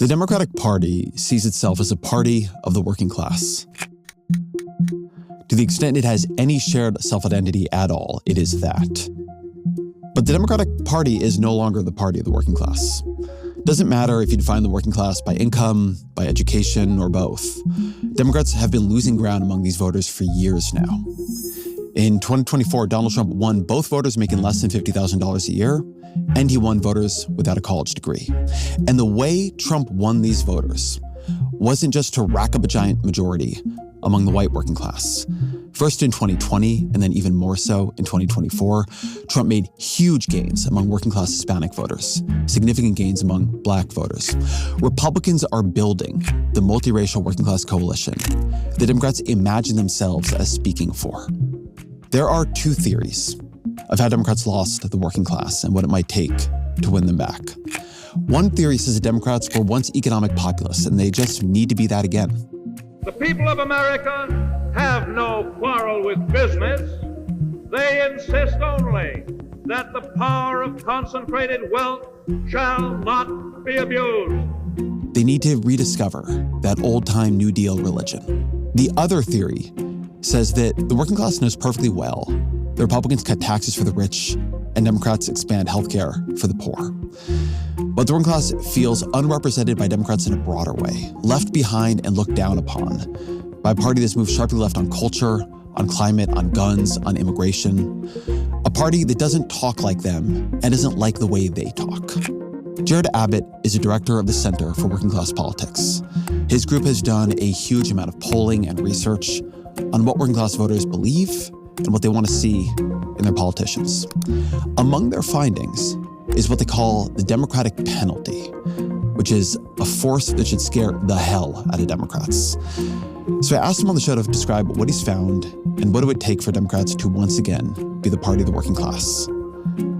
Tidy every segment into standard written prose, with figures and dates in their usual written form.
The Democratic Party sees itself as a party of the working class. To the extent it has any shared self-identity at all, it is that. But the Democratic Party is no longer the party of the working class. It doesn't matter if you define the working class by income, by education, or both. Democrats have been losing ground among these voters for years now. In 2024, Donald Trump won both voters making less than $50,000 a year, and he won voters without a college degree. And the way Trump won these voters wasn't just to rack up a giant majority among the white working class. First in 2020, and then even more so in 2024, Trump made huge gains among working class Hispanic voters, significant gains among black voters. Republicans are building the multiracial working class coalition the Democrats imagine themselves as speaking for. There are two theories of how Democrats lost the working class and what it might take to win them back. One theory says the Democrats were once economic populists and they just need to be that again. The people of America have no quarrel with business. They insist only that the power of concentrated wealth shall not be abused. They need to rediscover that old-time New Deal religion. The other theory says that the working class knows perfectly well the Republicans cut taxes for the rich and Democrats expand healthcare for the poor. But the working class feels unrepresented by Democrats in a broader way, left behind and looked down upon by a party that's moved sharply left on culture, on climate, on guns, on immigration. A party that doesn't talk like them and doesn't like the way they talk. Jared Abbott is a director of the Center for Working Class Politics. His group has done a huge amount of polling and research on what working class voters believe and what they want to see in their politicians. Among their findings is what they call the Democratic penalty, which is a force that should scare the hell out of Democrats. So I asked him on the show to describe what he's found and what it would take for Democrats to once again be the party of the working class.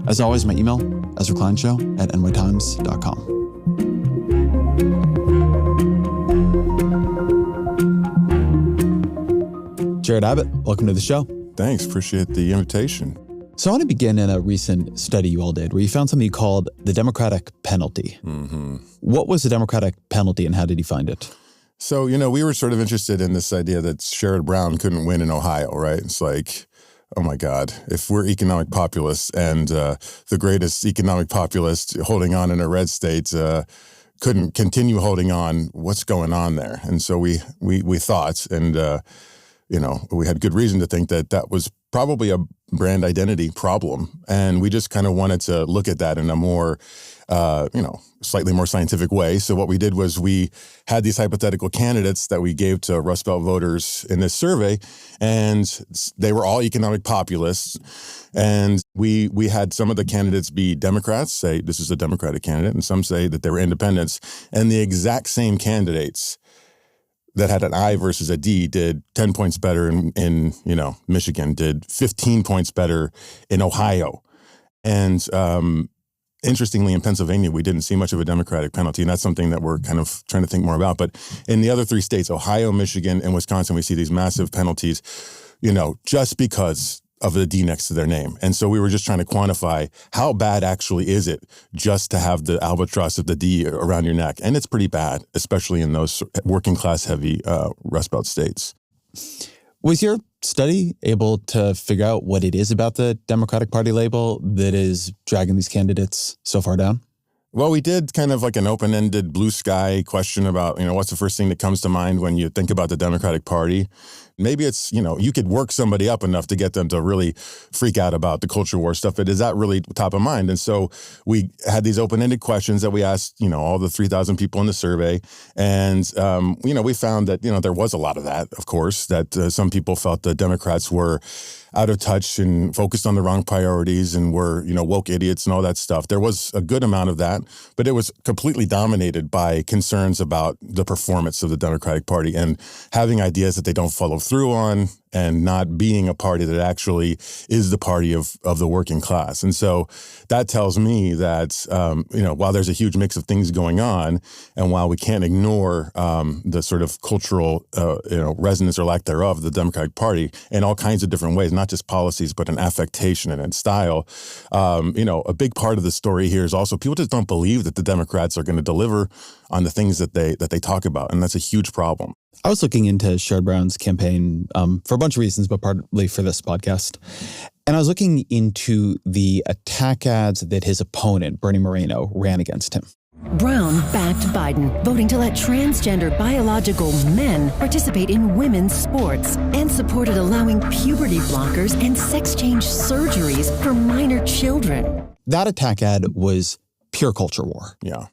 As always, my email, EzraKleinShow@nytimes.com. Jared Abbott, welcome to the show. Thanks, appreciate the invitation. So I want to begin in a recent study you all did where you found something you called the Democratic penalty. Mm-hmm. What was the Democratic penalty and how did you find it? So, we were sort of interested in this idea that Sherrod Brown couldn't win in Ohio, right? It's like, oh my God, if we're economic populists and the greatest economic populist holding on in a red state couldn't continue holding on, what's going on there? And so we thought, and we had good reason to think that that was probably a brand identity problem. And we just kind of wanted to look at that in a more, slightly more scientific way. So what we did was we had these hypothetical candidates that we gave to Rust Belt voters in this survey, and they were all economic populists. And we had some of the candidates be Democrats, say this is a Democratic candidate, and some say that they were independents. And the exact same candidates that had an I versus a D did 10 points better in Michigan, did 15 points better in Ohio. And interestingly, in Pennsylvania, we didn't see much of a Democratic penalty, and that's something that we're kind of trying to think more about. But in the other three states, Ohio, Michigan, and Wisconsin, we see these massive penalties, just because of the D next to their name. And so we were just trying to quantify how bad actually is it just to have the albatross of the D around your neck. And it's pretty bad, especially in those working class heavy Rust Belt states. Was your study able to figure out what it is about the Democratic Party label that is dragging these candidates so far down? Well, we did kind of like an open-ended blue sky question about, what's the first thing that comes to mind when you think about the Democratic Party? Maybe it's, you could work somebody up enough to get them to really freak out about the culture war stuff, but is that really top of mind? And so we had these open-ended questions that we asked, all the 3,000 people in the survey. And, we found that, there was a lot of that, of course, that some people felt the Democrats were out of touch and focused on the wrong priorities and were, woke idiots and all that stuff. There was a good amount of that, but it was completely dominated by concerns about the performance of the Democratic Party and having ideas that they don't follow through on and not being a party that actually is the party of the working class. And so that tells me that, while there's a huge mix of things going on, and while we can't ignore the sort of cultural, resonance or lack thereof of the Democratic Party in all kinds of different ways, not just policies, but in affectation and in style, a big part of the story here is also people just don't believe that the Democrats are going to deliver on the things that they talk about. And that's a huge problem. I was looking into Sherrod Brown's campaign for a bunch of reasons, but partly for this podcast. And I was looking into the attack ads that his opponent, Bernie Moreno, ran against him. Brown backed Biden, voting to let transgender biological men participate in women's sports, and supported allowing puberty blockers and sex change surgeries for minor children. That attack ad was pure culture war. Yeah.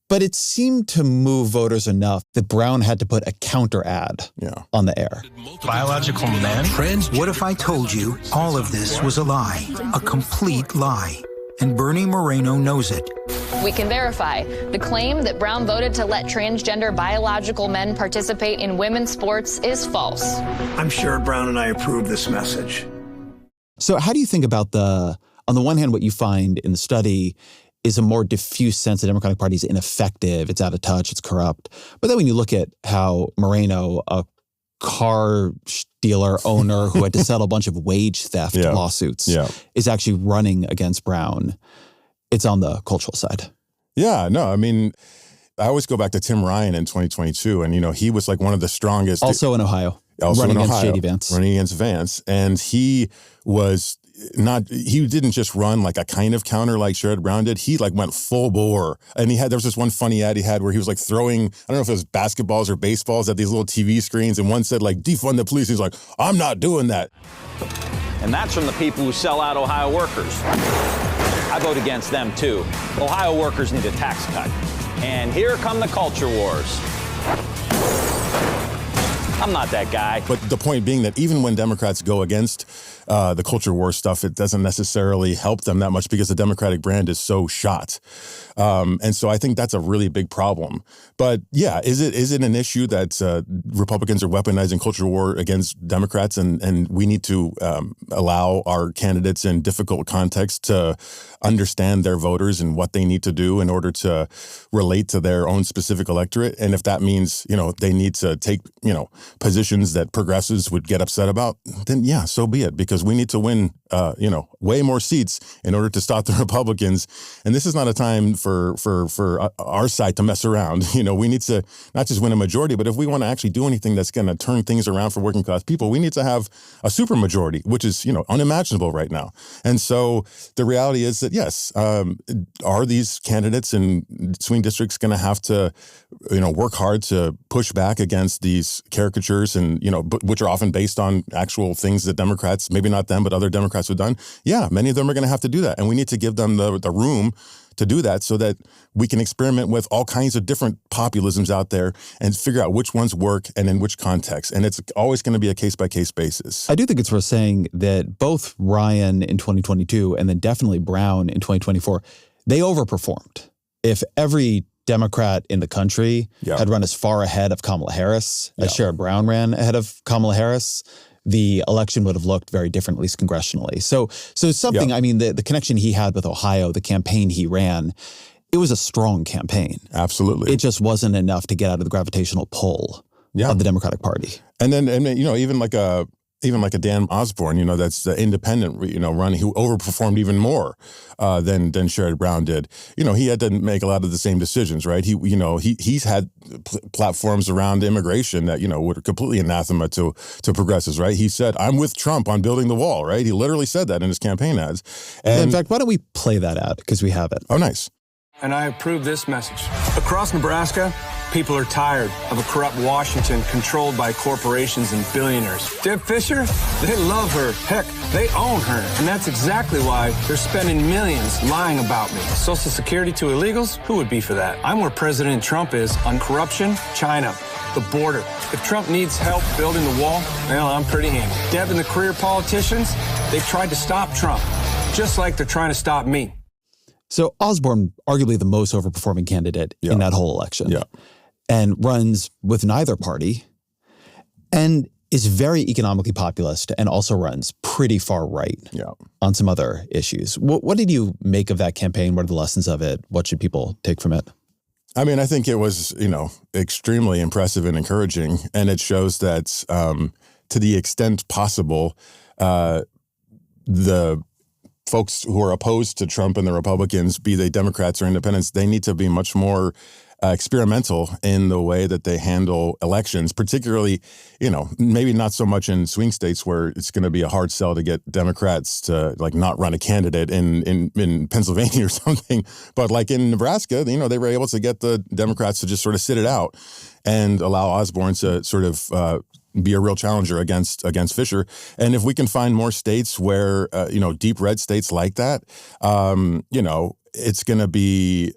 But it seemed to move voters enough that Brown had to put a counter ad on the air. Biological men? What if I told you all of this was a lie, a complete lie, and Bernie Moreno knows it? We can verify the claim that Brown voted to let transgender biological men participate in women's sports is false. I'm sure Brown and I approve this message. So how do you think about on the one hand, what you find in the study is a more diffuse sense the Democratic Party is ineffective, it's out of touch, it's corrupt. But then when you look at how Moreno, a car dealer owner who had to settle a bunch of wage theft lawsuits, is actually running against Brown, it's on the cultural side. Yeah, no, I mean, I always go back to Tim Ryan in 2022, and, he was like one of the strongest. Also in Ohio. Running against J.D. Vance. Running against Vance. And he didn't just run like a kind of counter like Sherrod Brown did. He like went full bore. And there was this one funny ad he had where he was like throwing, I don't know if it was basketballs or baseballs at these little TV screens. And one said like, defund the police. He's like, I'm not doing that. And that's from the people who sell out Ohio workers. I vote against them too. Ohio workers need a tax cut. And here come the culture wars. I'm not that guy. But the point being that even when Democrats go against the culture war stuff, it doesn't necessarily help them that much because the Democratic brand is so shot. And so I think that's a really big problem. But yeah, is it an issue that Republicans are weaponizing culture war against Democrats and we need to allow our candidates in difficult contexts to understand their voters and what they need to do in order to relate to their own specific electorate? And if that means, they need to take, positions that progressives would get upset about, then yeah, so be it, because we need to win, way more seats in order to stop the Republicans. And this is not a time for our side to mess around. We need to not just win a majority, but if we want to actually do anything that's going to turn things around for working class people, we need to have a supermajority, which is, unimaginable right now. And so the reality is that, yes, are these candidates in swing districts going to have to, work hard to push back against these caricatures and, which are often based on actual things that Democrats, maybe not them, but other Democrats have done? Yeah, many of them are going to have to do that. And we need to give them the room to do that so that we can experiment with all kinds of different populisms out there and figure out which ones work and in which context. And it's always going to be a case-by-case basis. I do think it's worth saying that both Ryan in 2022 and then definitely Brown in 2024, they overperformed. If every Democrat in the country had run as far ahead of Kamala Harris as Sherrod Brown ran ahead of Kamala Harris, the election would have looked very different, at least congressionally. So something, I mean, the connection he had with Ohio, the campaign he ran, it was a strong campaign. Absolutely. It just wasn't enough to get out of the gravitational pull of the Democratic Party. And then, even like a Dan Osborn, that's the independent, run, who overperformed even more than Sherrod Brown did. He had to make a lot of the same decisions, right? He's had platforms around immigration that, were completely anathema to progressives, right? He said, I'm with Trump on building the wall, right? He literally said that in his campaign ads. And in fact, why don't we play that ad? Because we have it. Oh, nice. And I approve this message. Across Nebraska, people are tired of a corrupt Washington controlled by corporations and billionaires. Deb Fisher, they love her. Heck, they own her. And that's exactly why they're spending millions lying about me. Social Security to illegals? Who would be for that? I'm where President Trump is on corruption, China, the border. If Trump needs help building the wall, well, I'm pretty handy. Deb and the career politicians, they tried to stop Trump, just like they're trying to stop me. So Osborn, arguably the most overperforming candidate in that whole election, and runs with neither party. And is very economically populist and also runs pretty far right on some other issues. What did you make of that campaign? What are the lessons of it? What should people take from it? I mean, I think it was, extremely impressive and encouraging. And it shows that to the extent possible, the folks who are opposed to Trump and the Republicans, be they Democrats or independents, they need to be much more experimental in the way that they handle elections, particularly, maybe not so much in swing states where it's going to be a hard sell to get Democrats to not run a candidate in Pennsylvania or something. But like in Nebraska, they were able to get the Democrats to just sort of sit it out and allow Osborn to sort of be a real challenger against Fisher. And if we can find more states where, deep red states like that, it's going to be,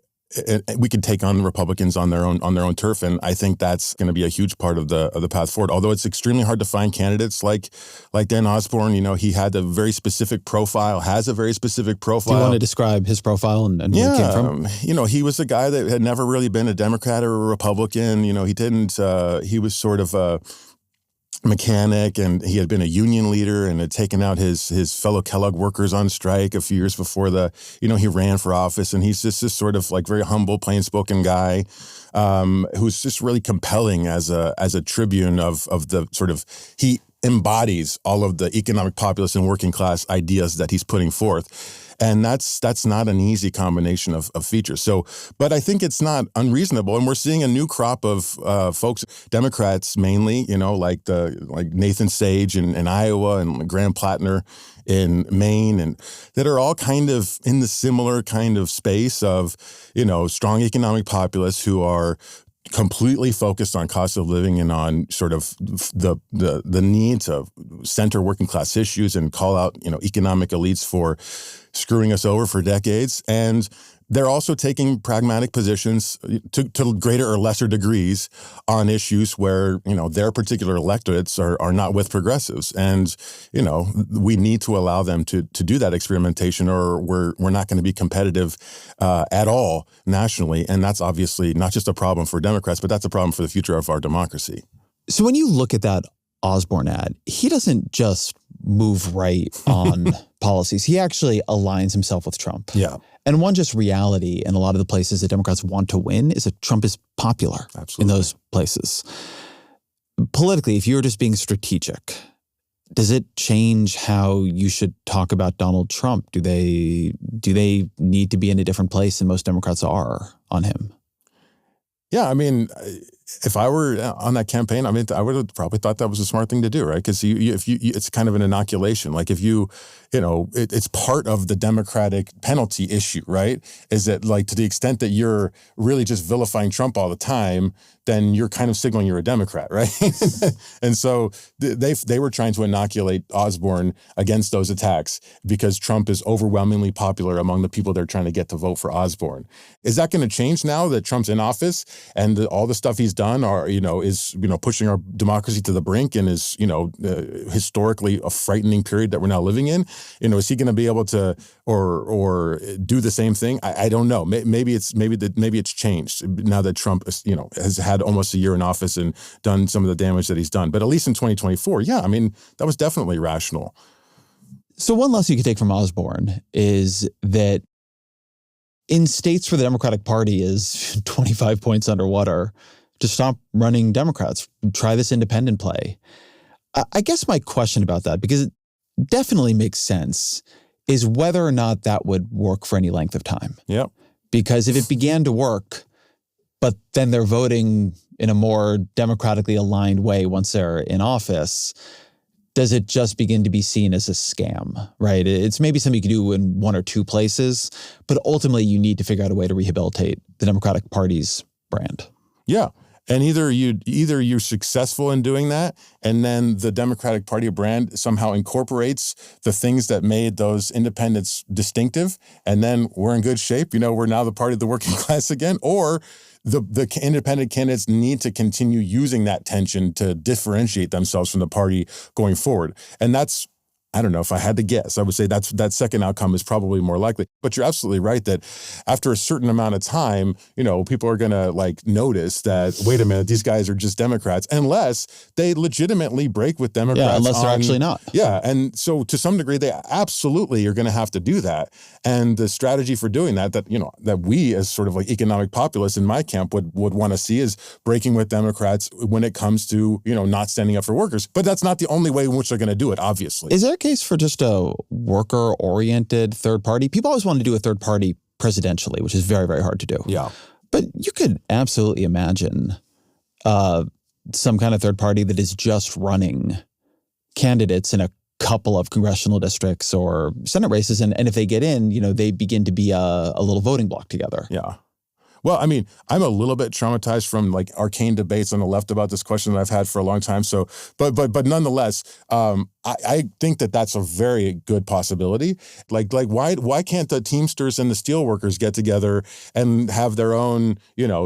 we can take on the Republicans on their own turf, and I think that's going to be a huge part of the path forward. Although it's extremely hard to find candidates like Dan Osborn. He had a very specific profile, has a very specific profile. Do you want to describe his profile and where he came from? He was a guy that had never really been a Democrat or a Republican. He didn't. He was sort of a mechanic, and he had been a union leader and had taken out his fellow Kellogg workers on strike a few years before he ran for office. And he's just this sort of very humble, plain-spoken guy who's just really compelling as a tribune of the sort of, he embodies all of the economic populist and working class ideas that he's putting forth. And that's not an easy combination of features. So, but I think it's not unreasonable. And we're seeing a new crop of folks, Democrats mainly, like Nathan Sage in Iowa and Graham Plattner in Maine, and that are all kind of in the similar kind of space of, strong economic populists who are completely focused on cost of living and on sort of the need to center working class issues and call out, economic elites for screwing us over for decades. And they're also taking pragmatic positions to greater or lesser degrees on issues where, their particular electorates are not with progressives. And, we need to allow them to do that experimentation, or we're not going to be competitive at all nationally. And that's obviously not just a problem for Democrats, but that's a problem for the future of our democracy. So when you look at that Osborn ad, he doesn't just move right on policies. He actually aligns himself with Trump. Yeah. And one just reality in a lot of the places that Democrats want to win is that Trump is popular in those places. Politically, if you're just being strategic, does it change how you should talk about Donald Trump? Do they need to be in a different place than most Democrats are on him? Yeah, I mean, if I were on that campaign, I would have probably thought that was a smart thing to do, right? Because it's kind of an inoculation. Like it's part of the Democratic penalty issue, right? Is that to the extent that you're really just vilifying Trump all the time, then you're kind of signaling you're a Democrat, right? And so they were trying to inoculate Osborn against those attacks because Trump is overwhelmingly popular among the people they're trying to get to vote for Osborn. Is that going to change now that Trump's in office and all the stuff he's done is pushing our democracy to the brink and is, historically a frightening period that we're now living in? Is he going to be able to or do the same thing? I don't know. Maybe it's changed now that Trump, has had almost a year in office and done some of the damage that he's done. But at least in 2024, that was definitely rational. So one lesson you could take from Osborn is that in states where the Democratic Party is 25 points underwater, to stop running Democrats, try this independent play. I guess my question about that, because it definitely makes sense, is whether or not that would work for any length of time. Yeah. Because if it began to work, but then they're voting in a more democratically aligned way once they're in office, does it just begin to be seen as a scam, right? It's maybe something you can do in one or two places, but ultimately you need to figure out a way to rehabilitate the Democratic Party's brand. Yeah. And either you're successful in doing that, and then the Democratic Party brand somehow incorporates the things that made those independents distinctive, and then we're in good shape. We're now the party of the working class again. Or the independent candidates need to continue using that tension to differentiate themselves from the party going forward. And that's I don't know, if I had to guess, I would say that second outcome is probably more likely. But you're absolutely right that after a certain amount of time, people are going to like notice that, wait a minute, these guys are just Democrats, unless they legitimately break with Democrats. Yeah, unless they're actually not. Yeah. And so to some degree, they absolutely are going to have to do that. And the strategy for doing that we as sort of like economic populists in my camp would want to see is breaking with Democrats when it comes to, not standing up for workers. But that's not the only way in which they're going to do it, obviously. Is there a case for just a worker-oriented third party? People always want to do a third party presidentially, which is very, very hard to do. Yeah. But you could absolutely imagine some kind of third party that is just running candidates in a couple of congressional districts or Senate races. And if they get in, they begin to be a little voting bloc together. Yeah. Well, I mean, I'm a little bit traumatized from like arcane debates on the left about this question that I've had for a long time. So, but nonetheless, I think that that's a very good possibility. Like why can't the Teamsters and the steelworkers get together and have their own,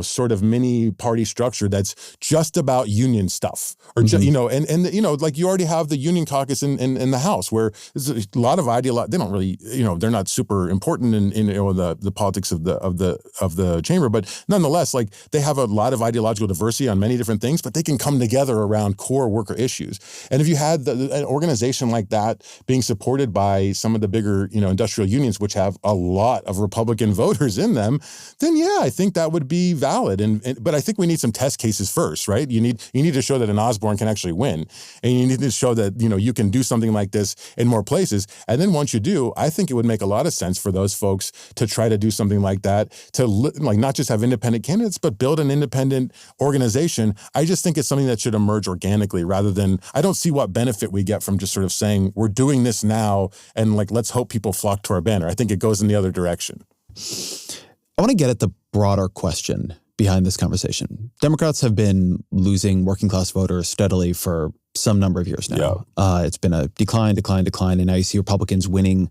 sort of mini party structure that's just about union stuff, or like you already have the union caucus in the House, where there's a lot of ideology. They don't really, they're not super important in the politics of the chamber. But nonetheless, like they have a lot of ideological diversity on many different things, but they can come together around core worker issues. And if you had an organization like that being supported by some of the bigger, industrial unions, which have a lot of Republican voters in them, then yeah, I think that would be valid. But I think we need some test cases first, right? You need to show that an Osborn can actually win, and you need to show that you can do something like this in more places. And then once you do, I think it would make a lot of sense for those folks to try to do something like that, to like not just have independent candidates, but build an independent organization. I just think it's something that should emerge organically rather than, I don't see what benefit we get from just sort of saying we're doing this now and like let's hope people flock to our banner. I think it goes in the other direction. I want to get at the broader question behind this conversation. Democrats have been losing working class voters steadily for some number of years now. Yeah. It's been a decline, and now you see Republicans winning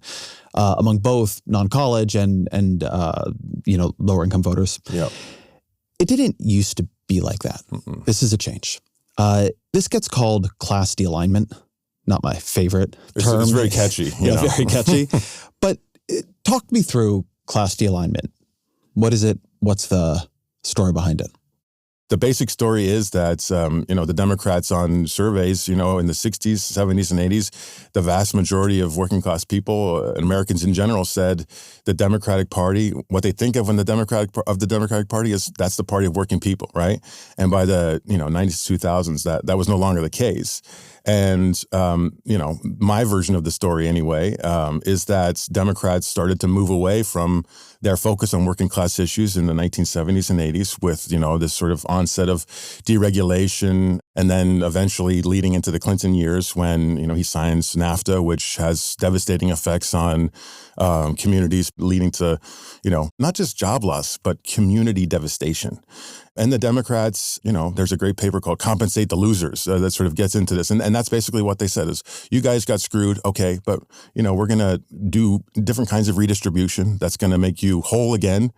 among both non-college and lower income voters. Yeah. It didn't used to be like that. Mm-mm. This is a change. This gets called class de-alignment. Not my favorite term. It's very catchy. Very catchy. But talk me through class de-alignment. What is it? What's the story behind it? The basic story is that, the Democrats on surveys, in the 60s, 70s, and 80s, the vast majority of working class people and Americans in general said the Democratic Party, what they think of when the Democratic Party is that's the party of working people, right? And by the, 90s, 2000s, that was no longer the case. And, my version of the story anyway, is that Democrats started to move away from their focus on working class issues in the 1970s and 80s with, this sort of onset of deregulation, and then eventually leading into the Clinton years when, he signs NAFTA, which has devastating effects on communities, leading to, not just job loss, but community devastation. And the Democrats, there's a great paper called Compensate the Losers that sort of gets into this. And that's basically what they said is, you guys got screwed, okay, but, we're going to do different kinds of redistribution that's going to make you whole again.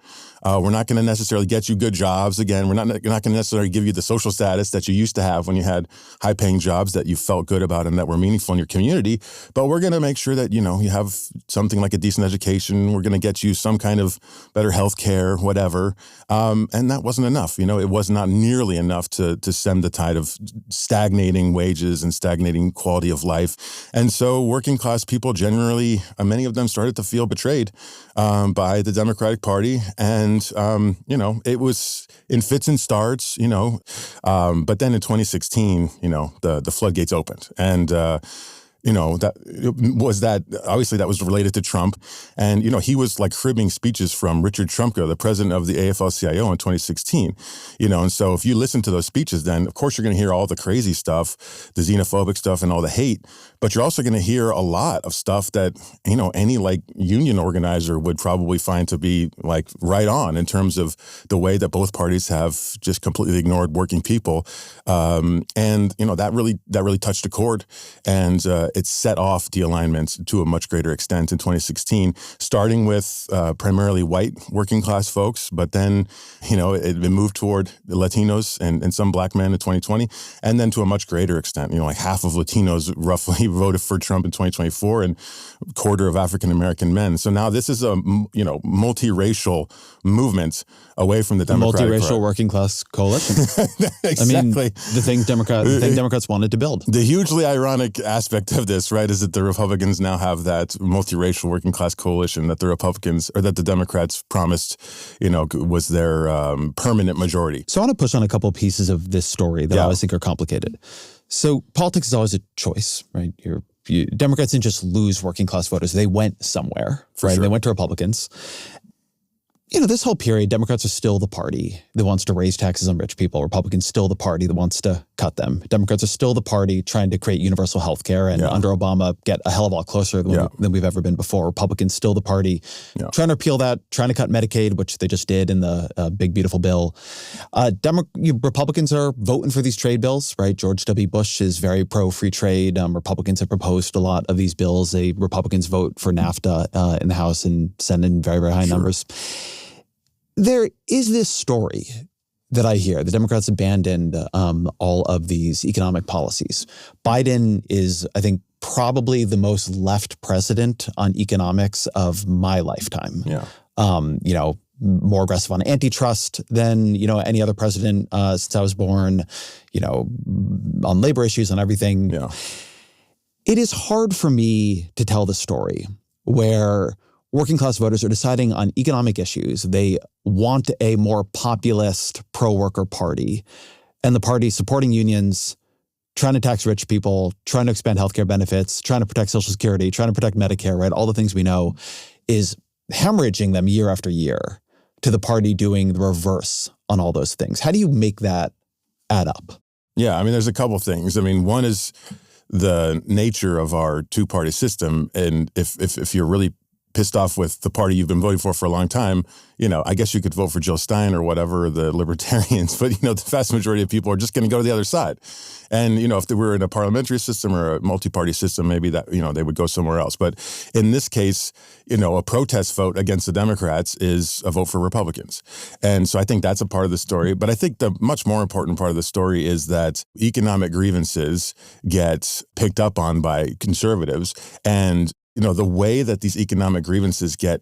We're not going to necessarily get you good jobs again. We're not going to necessarily give you the social status that you used to have when you had high-paying jobs that you felt good about and that were meaningful in your community. But we're going to make sure that, you have something like a decent education. We're going to get you some kind of better health care, whatever. And that wasn't enough. It was not nearly enough to stem the tide of stagnating wages and stagnating quality of life. And so working class people generally, many of them started to feel betrayed by the Democratic Party. And, it was in fits and starts, but then in 2016, the floodgates opened. And, obviously that was related to Trump. And, he was like cribbing speeches from Richard Trumka, the president of the AFL-CIO in 2016, and so if you listen to those speeches, then of course you're going to hear all the crazy stuff, the xenophobic stuff and all the hate, but you're also going to hear a lot of stuff that, any like union organizer would probably find to be like right on in terms of the way that both parties have just completely ignored working people. And, that really touched a chord. And it set off de-alignment to a much greater extent in 2016, starting with primarily white working class folks, but then, it moved toward the Latinos and some black men in 2020, and then to a much greater extent, like half of Latinos roughly voted for Trump in 2024 and a quarter of African-American men. So now this is a, multiracial movement away from the Democratic multiracial working class coalition. Exactly. I mean, the thing Democrats wanted to build. The hugely ironic aspect of this, right, is that the Republicans now have that multiracial working class coalition that the Democrats promised, was their permanent majority. So I want to push on a couple pieces of this story that I always think are complicated. So politics is always a choice, right? Democrats didn't just lose working class voters. They went somewhere, right? Sure. They went to Republicans. This whole period, Democrats are still the party that wants to raise taxes on rich people. Republicans still the party that wants to cut them. Democrats are still the party trying to create universal health care and under Obama get a hell of a lot closer than we've ever been before. Republicans still the party trying to repeal that, trying to cut Medicaid, which they just did in the big, beautiful bill. Republicans are voting for these trade bills, right? George W. Bush is very pro-free trade. Republicans have proposed a lot of these bills. Republicans vote for NAFTA in the House and Senate in very, very high numbers. There is this story that I hear. The Democrats abandoned all of these economic policies. Biden is, I think, probably the most left president on economics of my lifetime. Yeah. More aggressive on antitrust than, any other president since I was born, on labor issues, on everything. Yeah. It is hard for me to tell the story where working class voters are deciding on economic issues. They want a more populist pro-worker party, and the party supporting unions, trying to tax rich people, trying to expand healthcare benefits, trying to protect Social Security, trying to protect Medicare, right? All the things we know is hemorrhaging them year after year to the party doing the reverse on all those things. How do you make that add up? Yeah, I mean, there's a couple things. I mean, one is the nature of our two-party system, and if you're really pissed off with the party you've been voting for a long time, I guess you could vote for Jill Stein or whatever, the libertarians, but, the vast majority of people are just going to go to the other side. And, if they were in a parliamentary system or a multi-party system, maybe that, they would go somewhere else. But in this case, a protest vote against the Democrats is a vote for Republicans. And so I think that's a part of the story. But I think the much more important part of the story is that economic grievances get picked up on by conservatives. And the way that these economic grievances get,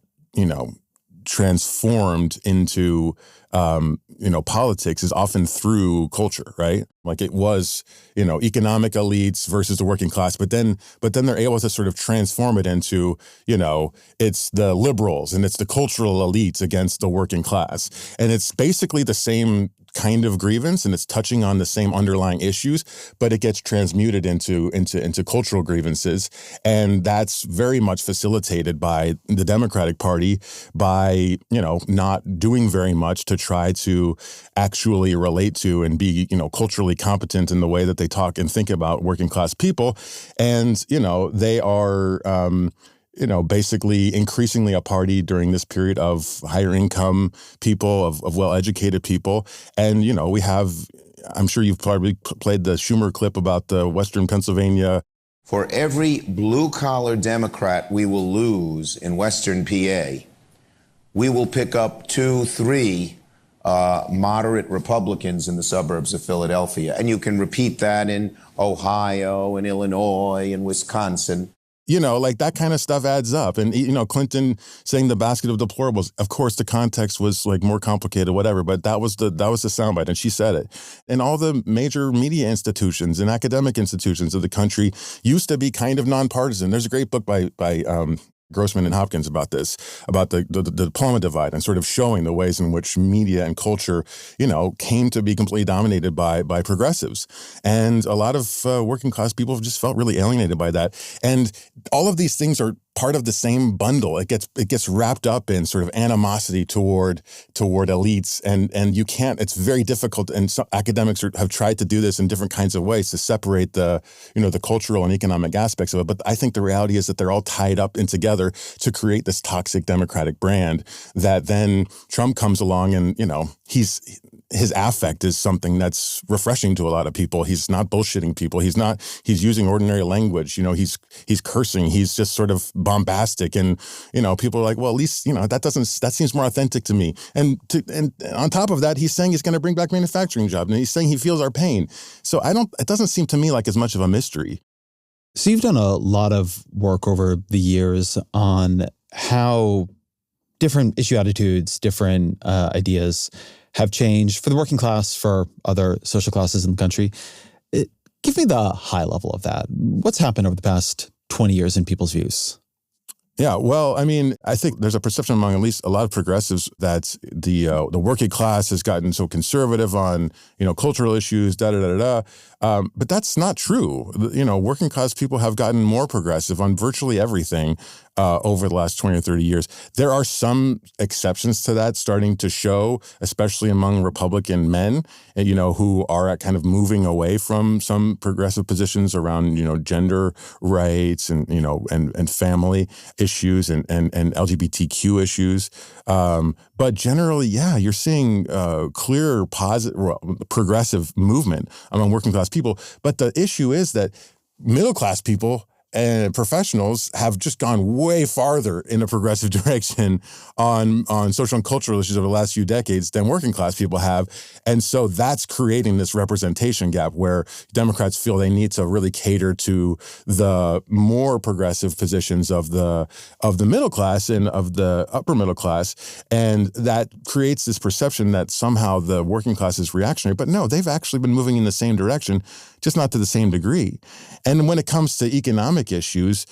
transformed into, politics is often through culture, right? Like it was, economic elites versus the working class, but then they're able to sort of transform it into, it's the liberals and it's the cultural elites against the working class. And it's basically the same kind of grievance, and it's touching on the same underlying issues, but it gets transmuted into cultural grievances. And that's very much facilitated by the Democratic Party by, not doing very much to try to actually relate to and be, culturally competent in the way that they talk and think about working class people. And, they are basically increasingly a party during this period of higher income people, of well-educated people. And, we have, I'm sure you've probably played the Schumer clip about the Western Pennsylvania. For every blue-collar Democrat we will lose in Western PA, we will pick up 2-3 moderate Republicans in the suburbs of Philadelphia. And you can repeat that in Ohio and Illinois and Wisconsin. Like that kind of stuff adds up. And, Clinton saying the basket of deplorables, of course, the context was like more complicated, whatever, but that was the soundbite, and she said it. And all the major media institutions and academic institutions of the country used to be kind of nonpartisan. There's a great book by Grossman and Hopkins about this, about the diploma divide and sort of showing the ways in which media and culture, came to be completely dominated by progressives. And a lot of working class people just felt really alienated by that. And all of these things are part of the same bundle. It gets wrapped up in sort of animosity toward elites, and you can't. It's very difficult. And some academics have tried to do this in different kinds of ways to separate the cultural and economic aspects of it. But I think the reality is that they're all tied up in together to create this toxic Democratic brand that then Trump comes along and he's his affect is something that's refreshing to a lot of people. He's not bullshitting people. He's using ordinary language. He's cursing. He's just sort of bombastic. And, people are like, well, at least, that seems more authentic to me. And on top of that, he's saying he's going to bring back manufacturing jobs, and he's saying he feels our pain. So it doesn't seem to me like as much of a mystery. So you've done a lot of work over the years on how different issue attitudes, different ideas have changed for the working class, for other social classes in the country. Give me the high level of that. What's happened over the past 20 years in people's views? Yeah, well, I think there's a perception among at least a lot of progressives that the working class has gotten so conservative on, cultural issues, but that's not true. Working class people have gotten more progressive on virtually everything over the last 20 or 30 years. There are some exceptions to that starting to show, especially among Republican men, who are at kind of moving away from some progressive positions around, gender rights and, and family issues and LGBTQ issues. But generally, yeah, you're seeing clear progressive movement among working class people. But the issue is that middle class people and professionals have just gone way farther in a progressive direction on social and cultural issues over the last few decades than working class people have. And so that's creating this representation gap where Democrats feel they need to really cater to the more progressive positions of the middle class and of the upper middle class. And that creates this perception that somehow the working class is reactionary. But no, they've actually been moving in the same direction, just not to the same degree. And when it comes to economic issues,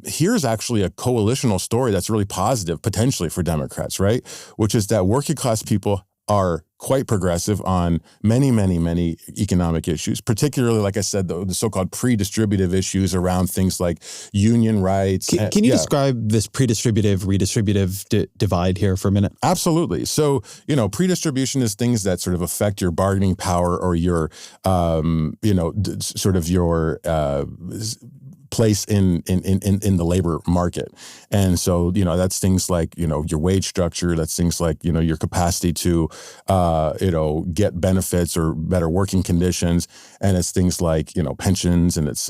here's actually a coalitional story that's really positive, potentially for Democrats, right? Which is that working class people are quite progressive on many, many, many economic issues, particularly, like I said, the so-called pre-distributive issues around things like union rights. Can you describe this pre-distributive, redistributive divide here for a minute? Absolutely. So, pre-distribution is things that sort of affect your bargaining power or your, sort of your place in the labor market. And so, that's things like, your wage structure, that's things like, your capacity to, get benefits or better working conditions. And it's things like, pensions, and it's,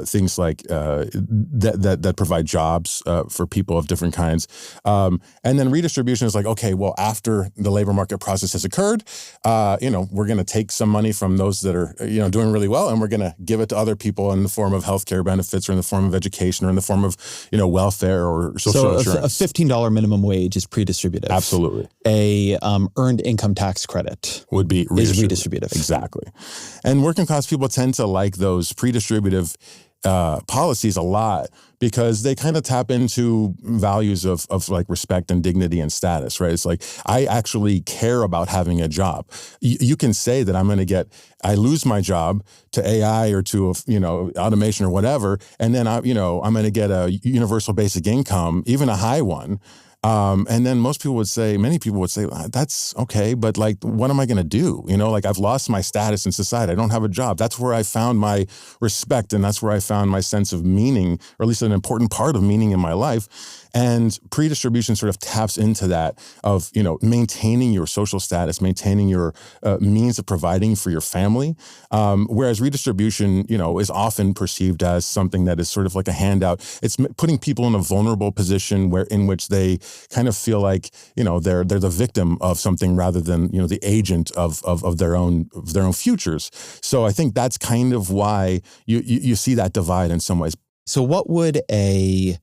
things like that provide jobs for people of different kinds. And then redistribution is like, okay, well, after the labor market process has occurred, we're going to take some money from those that are, doing really well, and we're going to give it to other people in the form of healthcare benefits or in the form of education or in the form of, welfare or social insurance. So a $15 minimum wage is pre-distributive. Absolutely. A earned income tax credit would be redistributive. Exactly. And working class people tend to like those pre-distributive policies a lot because they kind of tap into values of like respect and dignity and status, right? It's like, I actually care about having a job. You can say that I lose my job to AI or to, automation or whatever, and then I'm going to get a universal basic income, even a high one. And then many people would say, that's okay, but like, what am I going to do? I've lost my status in society. I don't have a job. That's where I found my respect, and that's where I found my sense of meaning, or at least an important part of meaning in my life. And pre-distribution sort of taps into that of, maintaining your social status, maintaining your means of providing for your family. Whereas redistribution, is often perceived as something that is sort of like a handout. It's putting people in a vulnerable position in which they kind of feel like, they're the victim of something rather than, the agent of their own futures. So I think that's kind of why you see that divide in some ways. So what would a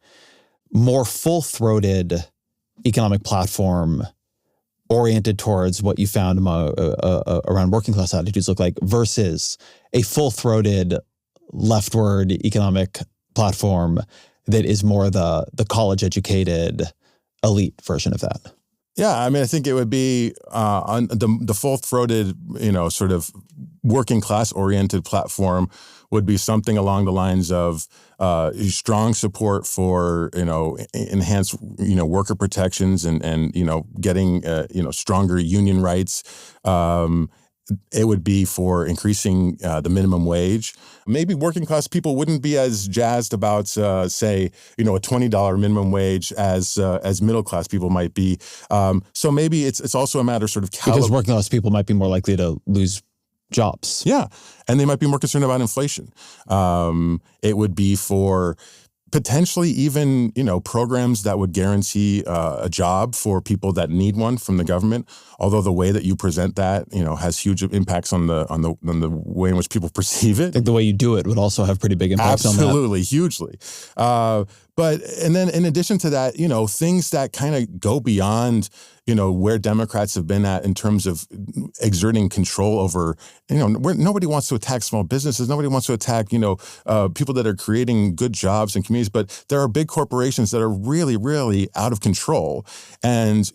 more full-throated economic platform oriented towards what you found around working class attitudes look like versus a full-throated leftward economic platform that is more the college-educated elite version of that? Yeah, I think it would be on the full-throated, sort of working class-oriented platform would be something along the lines of strong support for, enhanced, worker protections and getting, stronger union rights, it would be for increasing the minimum wage. Maybe working class people wouldn't be as jazzed about, say, a $20 minimum wage as middle class people might be. So maybe it's also a matter of sort of because working class people might be more likely to lose jobs. Yeah, and they might be more concerned about inflation. It would be for potentially even, programs that would guarantee a job for people that need one from the government. Although the way that you present that, has huge impacts on the way in which people perceive it. I think the way you do it would also have pretty big impacts on that. Absolutely, hugely. And then in addition to that, things that kind of go beyond, where Democrats have been at in terms of exerting control over, where nobody wants to attack small businesses. Nobody wants to attack, people that are creating good jobs in communities. But there are big corporations that are really, really out of control. And,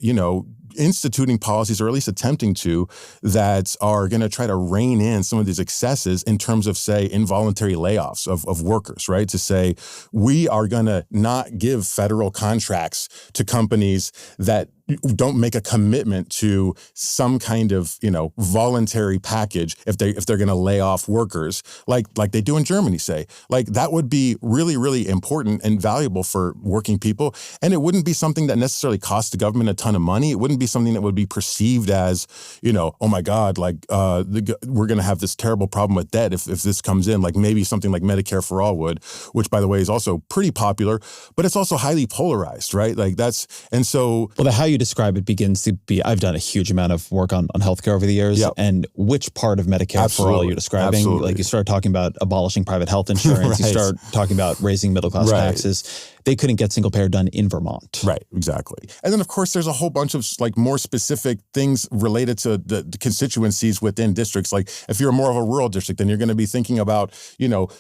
instituting policies, or at least attempting to, that are going to try to rein in some of these excesses in terms of, say, involuntary layoffs of workers, right? To say, we are going to not give federal contracts to companies that don't make a commitment to some kind of, voluntary package if they're going to lay off workers, like they do in Germany, say. Like, that would be really, really important and valuable for working people. And it wouldn't be something that necessarily costs the government a ton of money. It wouldn't be something that would be perceived as, oh my God, we're going to have this terrible problem with debt if this comes in, like maybe something like Medicare for All would, which, by the way, is also pretty popular, but it's also highly polarized, right? Well, how you describe it begins to be, I've done a huge amount of work on healthcare over the years. Yep. And which part of Medicare for All you're describing? Absolutely. Like, you start talking about abolishing private health insurance, right. You start talking about raising middle-class taxes. They couldn't get single payer done in Vermont. Right, exactly. And then, of course, there's a whole bunch of more specific things related to the constituencies within districts. Like, if you're more of a rural district, then you're going to be thinking about,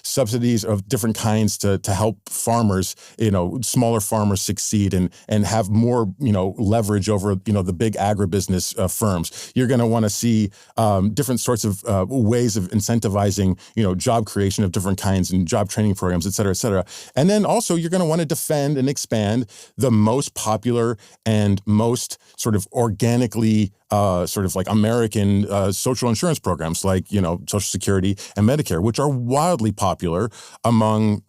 subsidies of different kinds to help farmers, smaller farmers succeed and have more, leverage over, the big agribusiness firms. You're going to want to see different sorts of ways of incentivizing, job creation of different kinds and job training programs, et cetera, et cetera. And then also you're going to want to defend and expand the most popular and most sort of organically American social insurance programs like, Social Security and Medicare, which are wildly popular among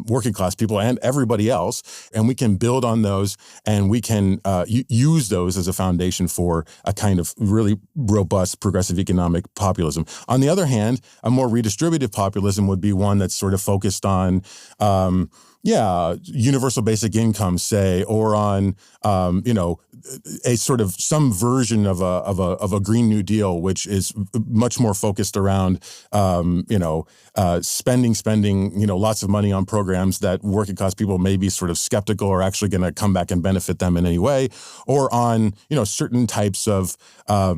working class people and everybody else. And we can build on those, and we can use those as a foundation for a kind of really robust progressive economic populism. On the other hand, a more redistributive populism would be one that's sort of focused on universal basic income, say, or on, a sort of some version of a Green New Deal, which is much more focused around, spending, lots of money on programs that working class people may be sort of skeptical are actually going to come back and benefit them in any way, or on, certain types of,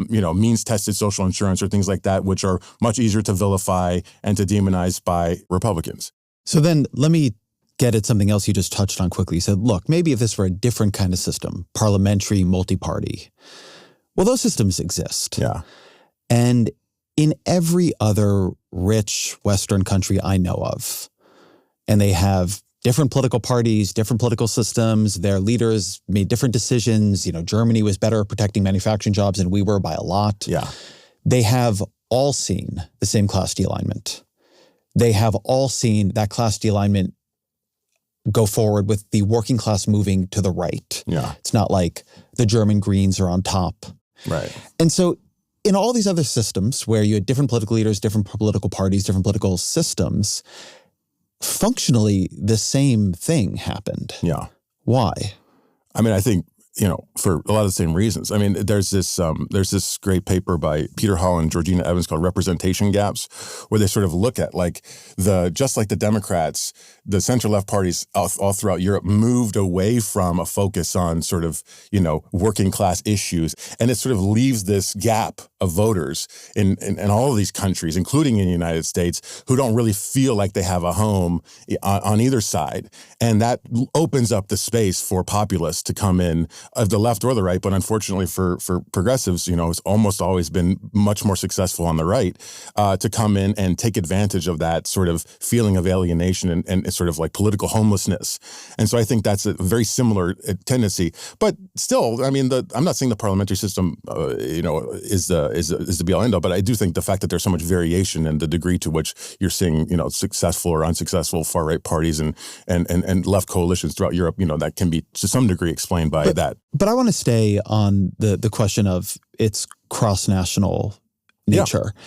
means tested social insurance or things like that, which are much easier to vilify and to demonize by Republicans. So then let me get at something else you just touched on quickly. You said, look, maybe if this were a different kind of system, parliamentary, multi-party, well, those systems exist. Yeah. And in every other rich Western country I know of, and they have different political parties, different political systems, their leaders made different decisions. Germany was better at protecting manufacturing jobs than we were by a lot. Yeah. They have all seen the same class de-alignment. They have all seen that class de-alignment go forward with the working class moving to the right. Yeah. It's not like the German Greens are on top. Right. And so in all these other systems where you had different political leaders, different political parties, different political systems, functionally the same thing happened. Yeah. Why? I mean, I think, for a lot of the same reasons. I mean, there's this great paper by Peter Hall and Georgina Evans called Representation Gaps, where they sort of look at just like the Democrats, the center-left parties all throughout Europe moved away from a focus on sort of, working class issues. And it sort of leaves this gap of voters in all of these countries, including in the United States, who don't really feel like they have a home on either side. And that opens up the space for populists to come in of the left or the right, but unfortunately for progressives, it's almost always been much more successful on the right to come in and take advantage of that sort of feeling of alienation and sort of like political homelessness. And so I think that's a very similar tendency. But still, I mean, I'm not saying the parliamentary system, is the be all end all, but I do think the fact that there's so much variation in the degree to which you're seeing, successful or unsuccessful far right parties and left coalitions throughout Europe, that can be to some degree explained by that. But I want to stay on the question of its cross-national nature. Yeah.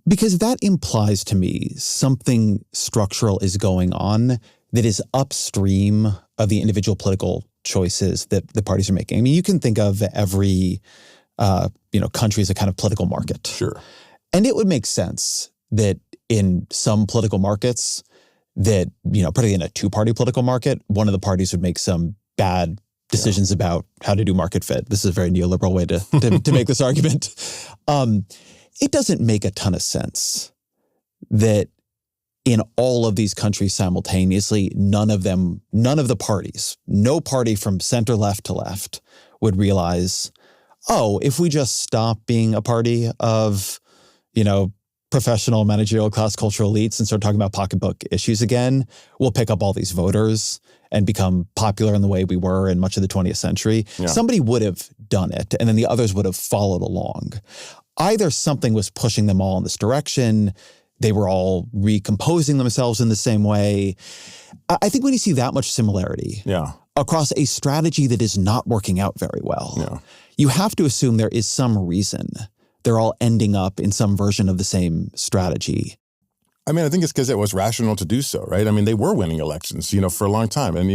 Because that implies to me something structural is going on that is upstream of the individual political choices that the parties are making. I mean, you can think of every country as a kind of political market. Sure. And it would make sense that in some political markets that, particularly in a two-party political market, one of the parties would make some bad decisions about how to do market fit. This is a very neoliberal way to make this argument. It doesn't make a ton of sense that in all of these countries simultaneously, none of the parties, no party from center left to left would realize, if we just stop being a party of, professional managerial class cultural elites and start talking about pocketbook issues again, we'll pick up all these voters and become popular in the way we were in much of the 20th century. Yeah. Somebody would have done it, and then the others would have followed along. Either something was pushing them all in this direction, they were all recomposing themselves in the same way. I think when you see that much similarity across a strategy that is not working out very well, you have to assume there is some reason they're all ending up in some version of the same strategy. I mean, I think it's because it was rational to do so, right? I mean, they were winning elections, for a long time. And,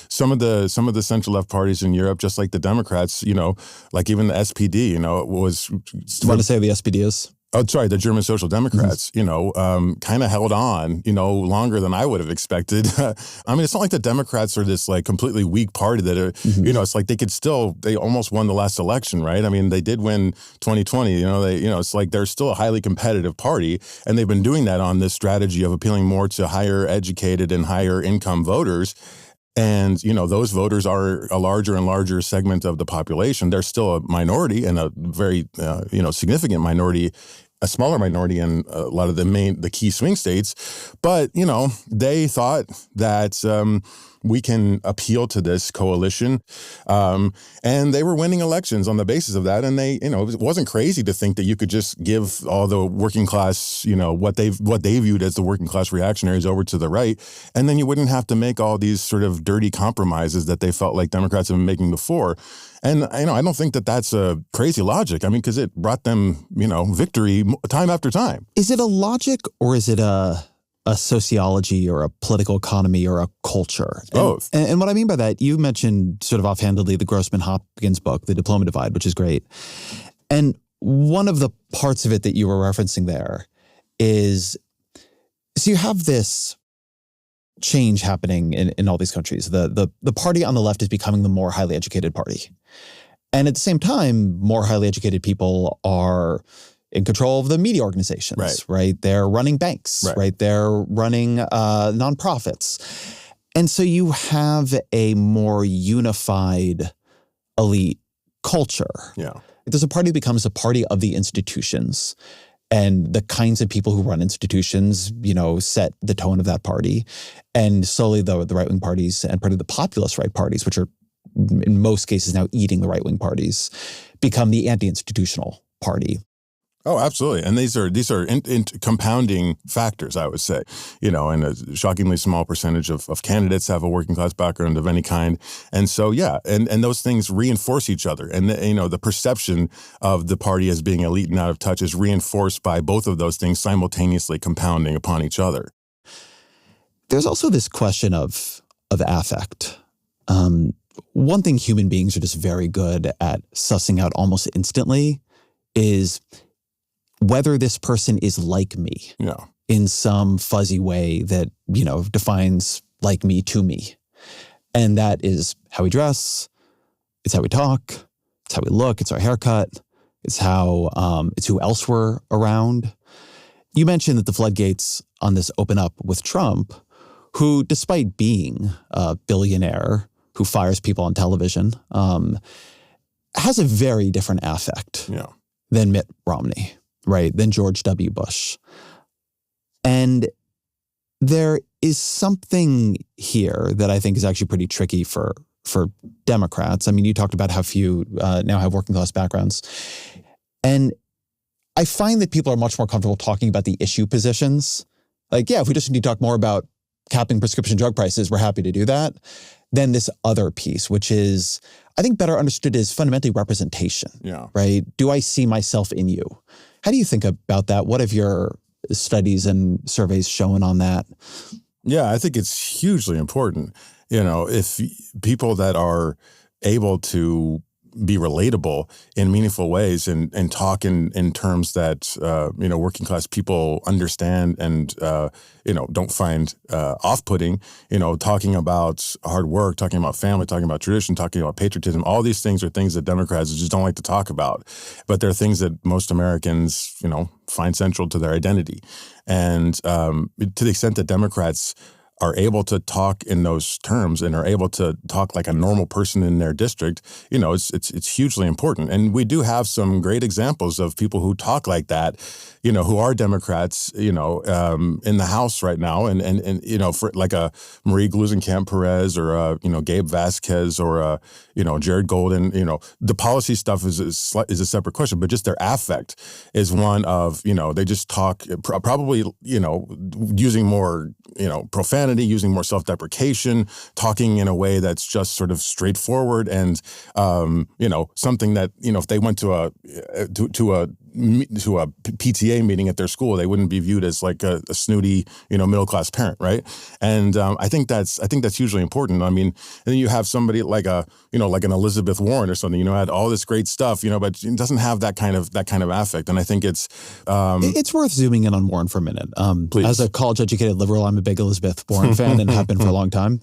some of the center left parties in Europe, just like the Democrats, like even the SPD, was... You want to say who the SPD is? Oh, sorry, the German Social Democrats, kind of held on, longer than I would have expected. I mean, it's not like the Democrats are this like completely weak party that are, it's like they almost won the last election, right? I mean, they did win 2020, it's like they're still a highly competitive party. And they've been doing that on this strategy of appealing more to higher educated and higher income voters. And, those voters are a larger and larger segment of the population. They're still a minority and a very, significant minority, a smaller minority in a lot of the key swing states. But, they thought that we can appeal to this coalition. And they were winning elections on the basis of that. And they, it wasn't crazy to think that you could just give all the working class, what they viewed as the working class reactionaries over to the right. And then you wouldn't have to make all these sort of dirty compromises that they felt like Democrats have been making before. And, I don't think that that's a crazy logic. I mean, because it brought them, victory time after time. Is it a logic or is it a sociology or a political economy or a culture? Both. And what I mean by that, you mentioned sort of offhandedly the Grossman-Hopkins book, The Diploma Divide, which is great. And one of the parts of it that you were referencing there is, so you have this change happening in all these countries. The party on the left is becoming the more highly educated party. And at the same time, more highly educated people are in control of the media organizations, right? They're running banks, right? They're running nonprofits. And so you have a more unified elite culture. Yeah. There's a party that becomes a party of the institutions. And the kinds of people who run institutions, set the tone of that party. And slowly the right-wing parties and part of the populist right parties, which are in most cases now eating the right-wing parties, become the anti-institutional party. Oh, absolutely. And these are compounding factors, I would say, and a shockingly small percentage of candidates have a working class background of any kind. And so, and those things reinforce each other. And, the perception of the party as being elite and out of touch is reinforced by both of those things simultaneously compounding upon each other. There's also this question of affect. One thing human beings are just very good at sussing out almost instantly is whether this person is like me in some fuzzy way that, defines like me to me. And that is how we dress, it's how we talk, it's how we look, it's our haircut, it's it's who else we're around. You mentioned that the floodgates on this open up with Trump, who, despite being a billionaire, who fires people on television, has a very different affect than Mitt Romney, right? Than George W. Bush. And there is something here that I think is actually pretty tricky for Democrats. I mean, you talked about how few now have working class backgrounds. And I find that people are much more comfortable talking about the issue positions. Like, yeah, if we just need to talk more about capping prescription drug prices, we're happy to do that. Then this other piece, which is, I think better understood as fundamentally representation, right? Do I see myself in you? How do you think about that? What have your studies and surveys shown on that? Yeah, I think it's hugely important. If people that are able to be relatable in meaningful ways and talk in terms that, working class people understand and, don't find off-putting, talking about hard work, talking about family, talking about tradition, talking about patriotism. All these things are things that Democrats just don't like to talk about. But they're things that most Americans, find central to their identity. And to the extent that Democrats are able to talk in those terms and are able to talk like a normal person in their district, it's hugely important. And we do have some great examples of people who talk like that, who are Democrats, in the House right now. And for like a Marie Gluesenkamp-Perez or a, Gabe Vasquez or a, Jared Golden, the policy stuff is a separate question, but just their affect is one of, they just talk probably, using more, profanity, using more self-deprecation, talking in a way that's just sort of straightforward and, something that, if they went to a PTA meeting at their school, they wouldn't be viewed as like a snooty, middle-class parent, right? And I think that's hugely important. I mean, and then you have somebody like like an Elizabeth Warren or something, had all this great stuff, but it doesn't have that kind of affect. And I think it's worth zooming in on Warren for a minute. Please. As a college-educated liberal, I'm a big Elizabeth Warren fan and have been for a long time.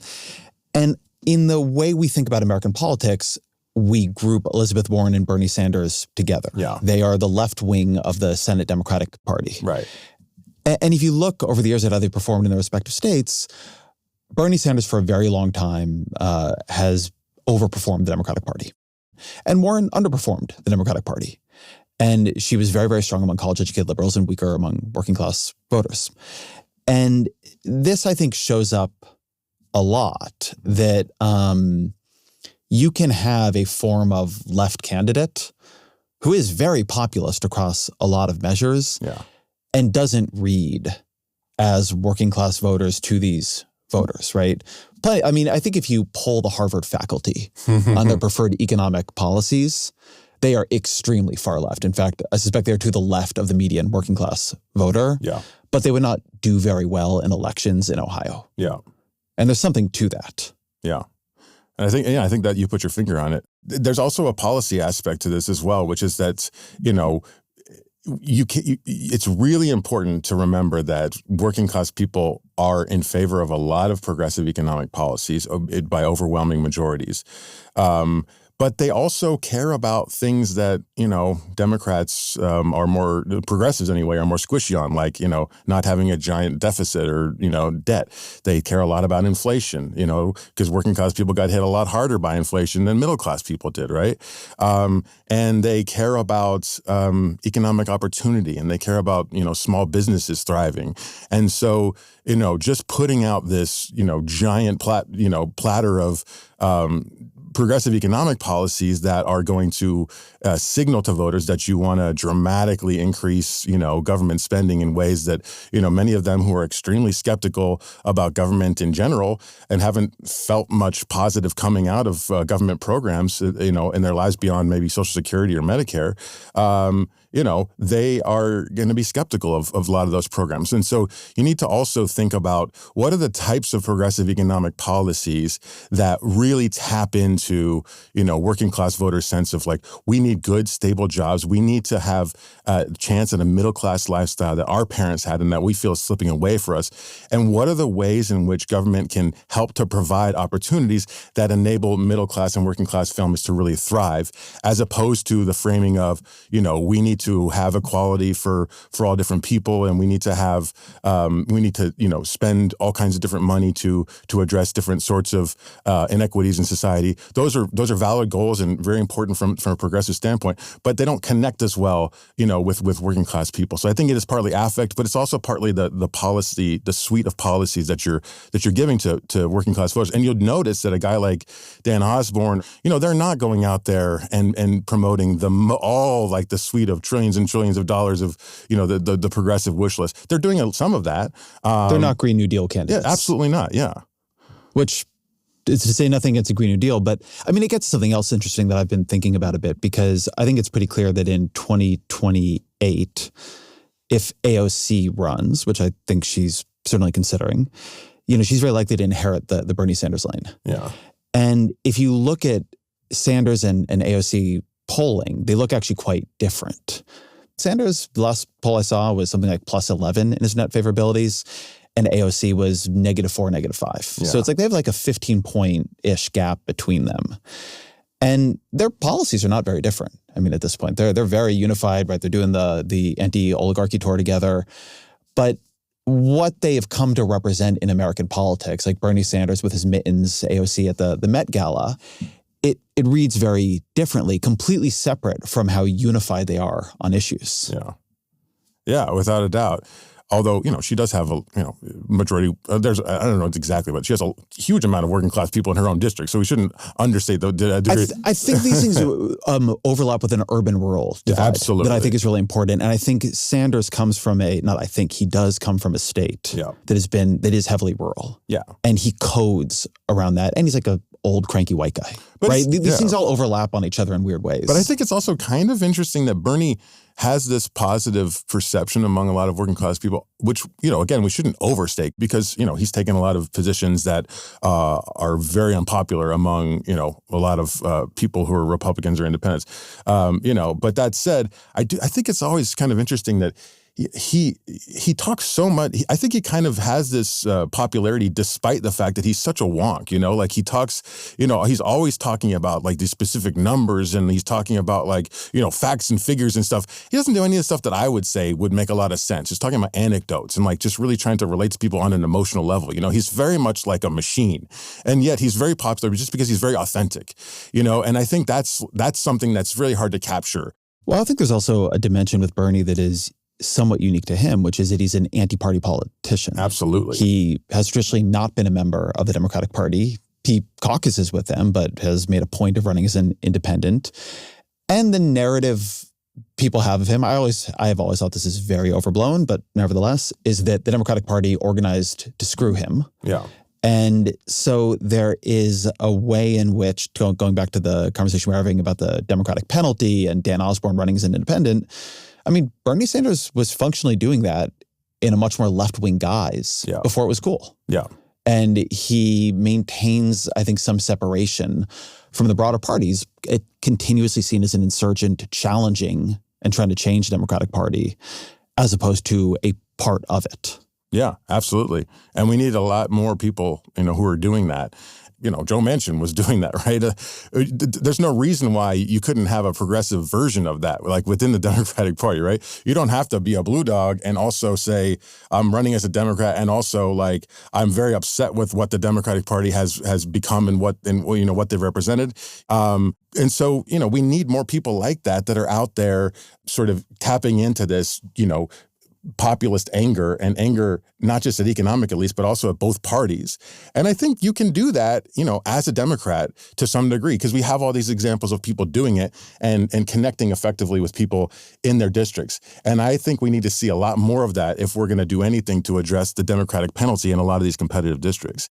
And in the way we think about American politics, we group Elizabeth Warren and Bernie Sanders together. Yeah. They are the left wing of the Senate Democratic Party. Right. And if you look over the years at how they performed in their respective states, Bernie Sanders for a very long time has overperformed the Democratic Party. And Warren underperformed the Democratic Party. And she was very, very strong among college-educated liberals and weaker among working-class voters. And this, I think, shows up a lot that you can have a form of left candidate who is very populist across a lot of measures and doesn't read as working class voters to these voters, right? But I mean, I think if you poll the Harvard faculty on their preferred economic policies, they are extremely far left. In fact, I suspect they are to the left of the median working class voter. Yeah. But they would not do very well in elections in Ohio. Yeah. And there's something to that. Yeah. And I think that you put your finger on it. There's also a policy aspect to this as well, which is that, it's really important to remember that working class people are in favor of a lot of progressive economic policies by overwhelming majorities. But they also care about things that, Democrats are more, progressives anyway, are more squishy on, like, not having a giant deficit or, debt. They care a lot about inflation, because working class people got hit a lot harder by inflation than middle class people did, right? And they care about economic opportunity, and they care about, small businesses thriving. And so, just putting out this, giant platter of progressive economic policies that are going to signal to voters that you want to dramatically increase, government spending in ways that, many of them who are extremely skeptical about government in general and haven't felt much positive coming out of government programs, in their lives beyond maybe Social Security or Medicare, they are going to be skeptical of a lot of those programs. And so you need to also think about what are the types of progressive economic policies that really tap into, working class voters' sense of like, we need good, stable jobs. We need to have a chance at a middle class lifestyle that our parents had and that we feel is slipping away for us. And what are the ways in which government can help to provide opportunities that enable middle class and working class families to really thrive, as opposed to the framing of, we need need to have equality for all different people, and we need to spend all kinds of different money to address different sorts of inequities in society. Those are valid goals and very important from a progressive standpoint, but they don't connect as well, with working class people. So I think it is partly affect, but it's also partly the policy, the suite of policies that you're giving to working class voters. And you'll notice that a guy like Dan Osborn, they're not going out there and promoting all like the suite of trillions and trillions of dollars of, the progressive wish list. They're doing some of that. They're not Green New Deal candidates. Yeah, absolutely not. Yeah. Which is to say nothing against the Green New Deal, but I mean, it gets to something else interesting that I've been thinking about a bit, because I think it's pretty clear that in 2028, if AOC runs, which I think she's certainly considering, she's very likely to inherit the Bernie Sanders lane. Yeah. And if you look at Sanders and AOC polling, they look actually quite different. Sanders, the last poll I saw was something like plus 11 in his net favorabilities, and AOC was -4, -5. Yeah. So it's like they have like a 15-point-ish gap between them. And their policies are not very different. I mean, at this point, they're very unified, right? They're doing the anti-oligarchy tour together. But what they have come to represent in American politics, like Bernie Sanders with his mittens, AOC at the Met Gala, it reads very differently, completely separate from how unified they are on issues. Yeah. Yeah, without a doubt. Although, she does have a, majority, I don't know exactly, but she has a huge amount of working class people in her own district. So we shouldn't understate the degree. I think these things overlap with an urban-rural divide. Yeah, absolutely. That I think is really important. And I think Sanders comes from he does come from a state that is heavily rural. Yeah. And he codes around that. And he's like a old cranky white guy, but right? These things all overlap on each other in weird ways. But I think it's also kind of interesting that Bernie has this positive perception among a lot of working class people, which, again, we shouldn't overstate, because, he's taken a lot of positions that are very unpopular among, a lot of people who are Republicans or independents. But that said, I think it's always kind of interesting that he talks so much. I think he kind of has this popularity despite the fact that he's such a wonk, like he talks, he's always talking about like these specific numbers, and he's talking about like, facts and figures and stuff. He doesn't do any of the stuff that I would say would make a lot of sense. He's talking about anecdotes and like just really trying to relate to people on an emotional level. He's very much like a machine, and yet he's very popular just because he's very authentic, and I think that's something that's really hard to capture. Well, I think there's also a dimension with Bernie that is somewhat unique to him, which is that he's an anti-party politician. Absolutely. He has traditionally not been a member of the Democratic Party. He caucuses with them, but has made a point of running as an independent. And the narrative people have of him, I have always thought this is very overblown, but nevertheless, is that the Democratic Party organized to screw him. Yeah. And so there is a way in which, going back to the conversation we're having about the Democratic penalty and Dan Osborn running as an independent, I mean, Bernie Sanders was functionally doing that in a much more left-wing guise before it was cool. Yeah. And he maintains, I think, some separation from the broader parties, it continuously seen as an insurgent challenging and trying to change the Democratic Party as opposed to a part of it. Yeah, absolutely. And we need a lot more people, who are doing that. Joe Manchin was doing that, right? There's no reason why you couldn't have a progressive version of that, like within the Democratic Party, right? You don't have to be a blue dog and also say, I'm running as a Democrat, and also like, I'm very upset with what the Democratic Party has become and what they've represented. And so, we need more people like that are out there sort of tapping into this, populist anger, and anger not just at economic elites, but also at both parties. And I think you can do that, as a Democrat to some degree, because we have all these examples of people doing it and connecting effectively with people in their districts. And I think we need to see a lot more of that if we're going to do anything to address the Democratic penalty in a lot of these competitive districts.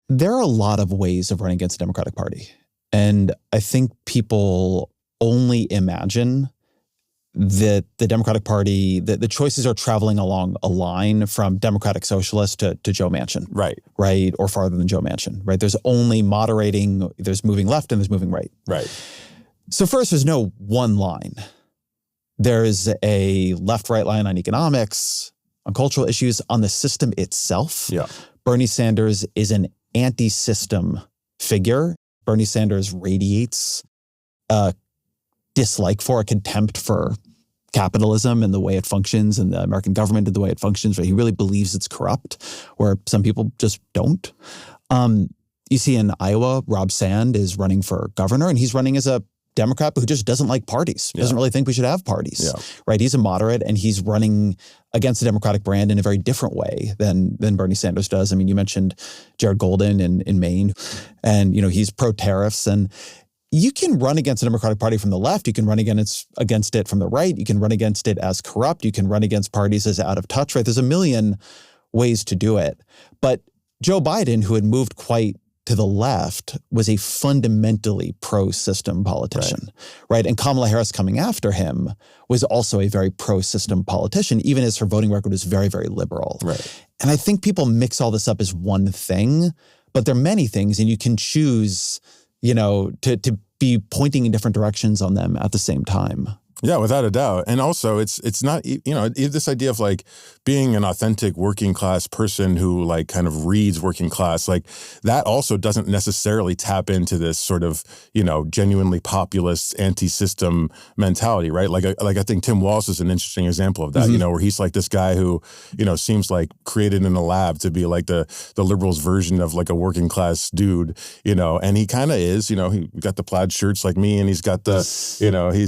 There are a lot of ways of running against the Democratic Party. And I think people only imagine that the Democratic Party, the choices are traveling along a line from Democratic Socialist to Joe Manchin. Right. Or farther than Joe Manchin. Right. There's only moderating, there's moving left and there's moving right. Right. So first, there's no one line. There's a left-right line on economics, on cultural issues, on the system itself. Yeah. Bernie Sanders is an anti-system figure. Bernie Sanders radiates a dislike for, a contempt for capitalism and the way it functions and the American government and the way it functions, right? He really believes it's corrupt, where some people just don't. You see in Iowa, Rob Sand is running for governor, and he's running as a Democrat who just doesn't like parties, doesn't really think we should have parties, right? He's a moderate, and he's running against the Democratic brand in a very different way than Bernie Sanders does. I mean, you mentioned Jared Golden in Maine, and he's pro-tariffs, and you can run against the Democratic Party from the left. You can run against it from the right. You can run against it as corrupt. You can run against parties as out of touch, right? There's a million ways to do it. But Joe Biden, who had moved quite to the left, was a fundamentally pro-system politician, right? And Kamala Harris coming after him was also a very pro-system politician, even as her voting record was very, very liberal. Right. And I think people mix all this up as one thing, but there are many things, and you can choose, to be pointing in different directions on them at the same time. Yeah, without a doubt. And also it's not, this idea of like being an authentic working class person who like kind of reads working class, like that also doesn't necessarily tap into this sort of, genuinely populist anti-system mentality, right? Like I think Tim Walz is an interesting example of that, where he's like this guy who, seems like created in a lab to be like the liberals' version of like a working class dude, and he kind of is, he got the plaid shirts like me, and he's got the,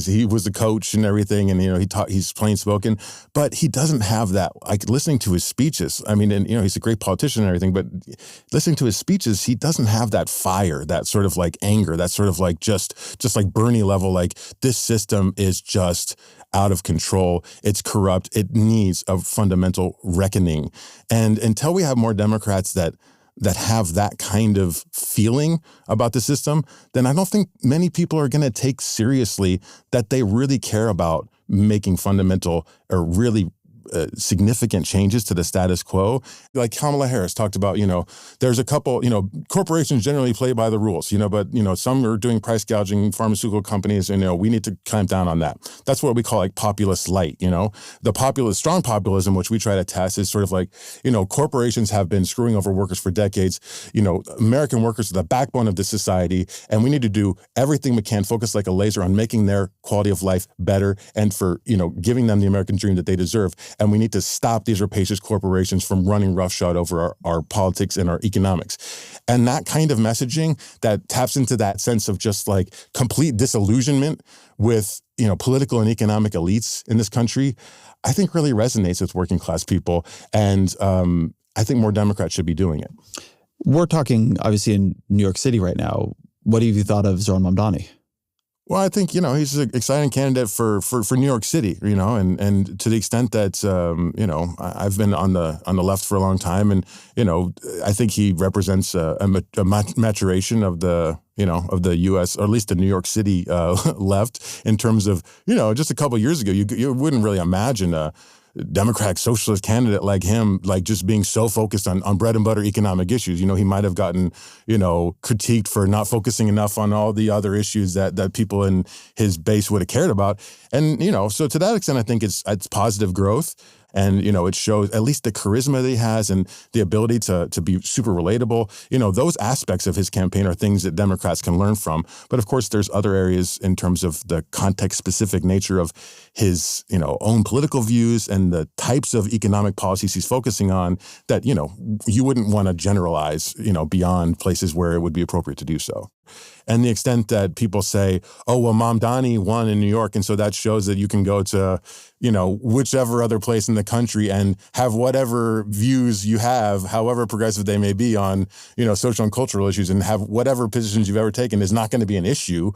he was the coach and everything, and he's plain spoken, but he doesn't have that. Like listening to his speeches, I mean, and he's a great politician and everything, but listening to his speeches, he doesn't have that fire, that sort of like anger, that sort of like just like Bernie level, like this system is just out of control. It's corrupt. It needs a fundamental reckoning. And until we have more Democrats that have that kind of feeling about the system, then I don't think many people are going to take seriously that they really care about making fundamental or really significant changes to the status quo. Like Kamala Harris talked about, there's a couple, corporations generally play by the rules, but, some are doing price gouging, pharmaceutical companies, and, we need to clamp down on that. That's what we call like populist light, The strong populism, which we try to test, is sort of like, corporations have been screwing over workers for decades. American workers are the backbone of this society, and we need to do everything we can, focus like a laser on making their quality of life better and for, giving them the American dream that they deserve. And we need to stop these rapacious corporations from running roughshod over our politics and our economics. And that kind of messaging that taps into that sense of just like complete disillusionment with, political and economic elites in this country, I think really resonates with working class people. And I think more Democrats should be doing it. We're talking obviously in New York City right now. What have you thought of Zohran Mamdani? Well, I think, he's an exciting candidate for New York City, and to the extent that, I've been on the left for a long time, and, I think he represents a maturation of the U.S., or at least the New York City left, in terms of, just a couple of years ago, you wouldn't really imagine a Democratic socialist candidate like him, like just being so focused on bread and butter economic issues. He might have gotten, critiqued for not focusing enough on all the other issues that people in his base would have cared about. And, so to that extent, I think it's positive growth. And, it shows at least the charisma that he has and the ability to be super relatable. Those aspects of his campaign are things that Democrats can learn from. But of course, there's other areas in terms of the context-specific nature of his, own political views and the types of economic policies he's focusing on that, you wouldn't want to generalize, beyond places where it would be appropriate to do so. And the extent that people say, oh, well, Mamdani won in New York, and so that shows that you can go to, whichever other place in the country and have whatever views you have, however progressive they may be on, social and cultural issues, and have whatever positions you've ever taken is not going to be an issue.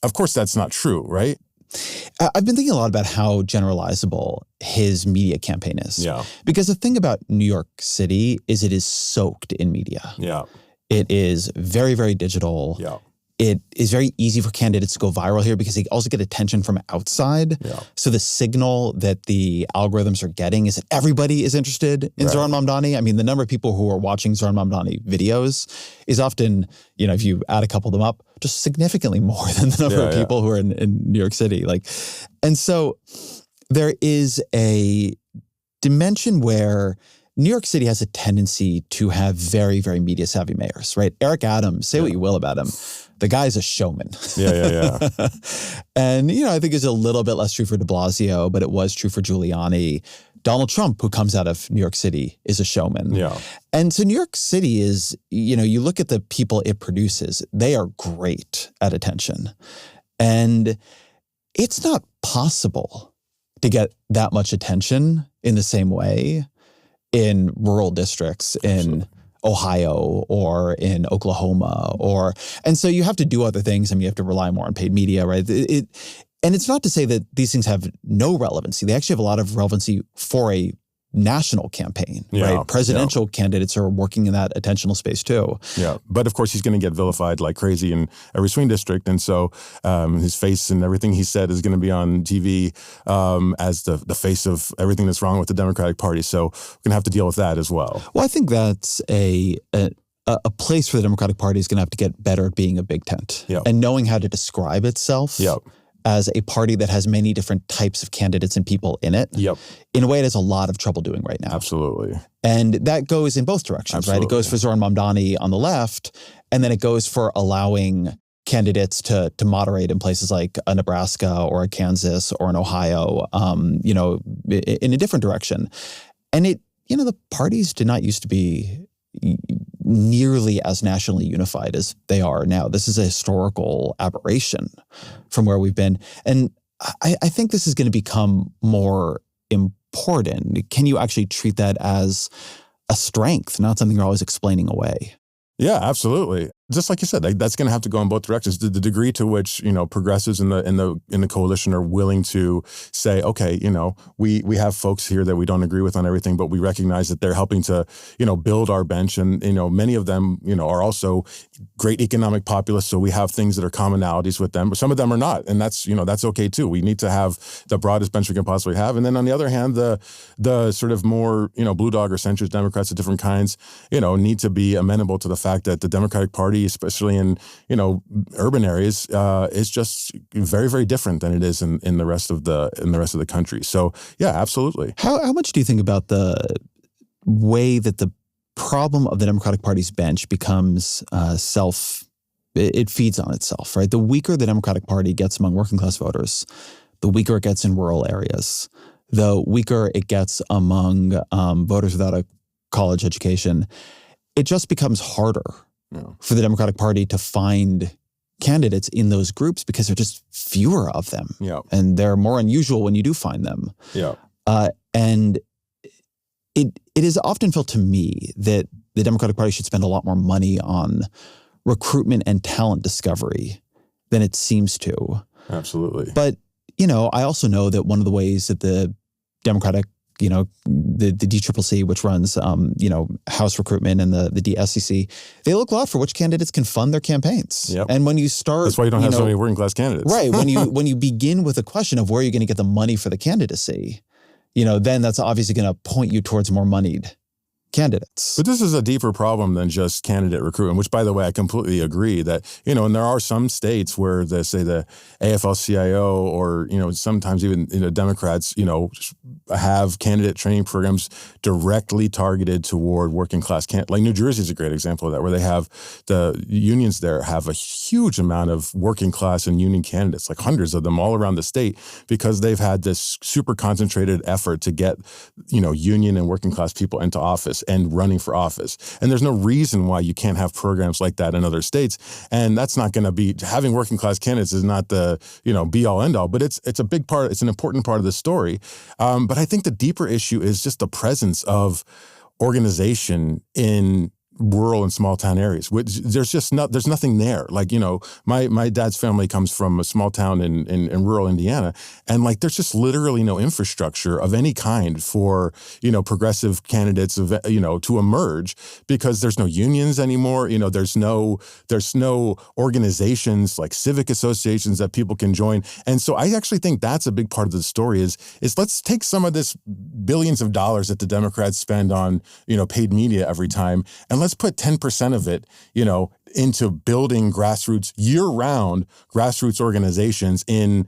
Of course, that's not true, right? I've been thinking a lot about how generalizable his media campaign is. Yeah. Because the thing about New York City is it is soaked in media. Yeah. It is very, very digital. Yeah. It is very easy for candidates to go viral here because they also get attention from outside. Yeah. So the signal that the algorithms are getting is that everybody is interested in Zohran Mamdani. I mean, the number of people who are watching Zohran Mamdani videos is often, if you add a couple of them up, just significantly more than the number of people who are in New York City. And so there is a dimension where New York City has a tendency to have very, very media-savvy mayors, right? Eric Adams, say what you will about him, the guy's a showman. Yeah. And, I think it's a little bit less true for de Blasio, but it was true for Giuliani. Donald Trump, who comes out of New York City, is a showman. Yeah. And so New York City is, you look at the people it produces, they are great at attention. And it's not possible to get that much attention in the same way in rural districts in Ohio or in Oklahoma and so you have to do other things. I mean, you have to rely more on paid media, right? And it's not to say that these things have no relevancy. They actually have a lot of relevancy for a national campaign, right? Presidential candidates are working in that attentional space too. Yeah, but of course he's going to get vilified like crazy in every swing district, and so his face and everything he said is going to be on TV as the face of everything that's wrong with the Democratic Party. So we're going to have to deal with that as well. Well, I think that's a place for the Democratic Party is going to have to get better at being a big tent and knowing how to describe itself. As a party that has many different types of candidates and people in it, in a way it has a lot of trouble doing right now. Absolutely. And that goes in both directions, right? It goes for Zoran Mamdani on the left, and then it goes for allowing candidates to moderate in places like a Nebraska or a Kansas or an Ohio, in a different direction. And the parties did not used to be nearly as nationally unified as they are now. This is a historical aberration from where we've been. And I think this is going to become more important. Can you actually treat that as a strength, not something you're always explaining away? Yeah, absolutely. Just like you said, that's going to have to go in both directions. The degree to which progressives in the coalition are willing to say, okay, we have folks here that we don't agree with on everything, but we recognize that they're helping to build our bench, and many of them are also great economic populists. So we have things that are commonalities with them, but some of them are not, and that's okay too. We need to have the broadest bench we can possibly have, and then on the other hand, the sort of more blue dog or centrist Democrats of different kinds need to be amenable to the fact that the Democratic Party, especially in urban areas, is just very, very different than it is in the rest of the country. So yeah, absolutely. How much do you think about the way that the problem of the Democratic Party's bench becomes it feeds on itself, right? The weaker the Democratic Party gets among working class voters, the weaker it gets in rural areas, the weaker it gets among voters without a college education. It just becomes harder for the Democratic Party to find candidates in those groups because there are just fewer of them. And they're more unusual when you do find them. And it is often felt to me that the Democratic Party should spend a lot more money on recruitment and talent discovery than it seems to. Absolutely. But, I also know that one of the ways that the Democratic the DCCC, which runs, House recruitment, and the DSCC, they look a lot for which candidates can fund their campaigns. And when you start, that's why you don't have so many working class candidates, right? When you begin with a question of where you're going to get the money for the candidacy, then that's obviously going to point you towards more moneyed candidates. But this is a deeper problem than just candidate recruitment, which, by the way, I completely agree that, and there are some states where the AFL-CIO or, sometimes even, Democrats, have candidate training programs directly targeted toward working class like New Jersey is a great example of that, where they have the unions there have a huge amount of working class and union candidates, like hundreds of them all around the state, because they've had this super concentrated effort to get, union and working class people into office and running for office. And there's no reason why you can't have programs like that in other states. And that's not going to be, having working class candidates is not the, be all end all, but it's a big part, it's an important part of the story. But I think the deeper issue is just the presence of organization in rural and small town areas. There's nothing there. Like, my dad's family comes from a small town in rural Indiana, and there's just literally no infrastructure of any kind for, progressive candidates to emerge, because there's no unions anymore. There's no organizations like civic associations that people can join. And so I actually think that's a big part of the story is let's take some of this billions of dollars that the Democrats spend on, paid media every time, and let's put 10% of it, into building grassroots, year-round grassroots organizations in,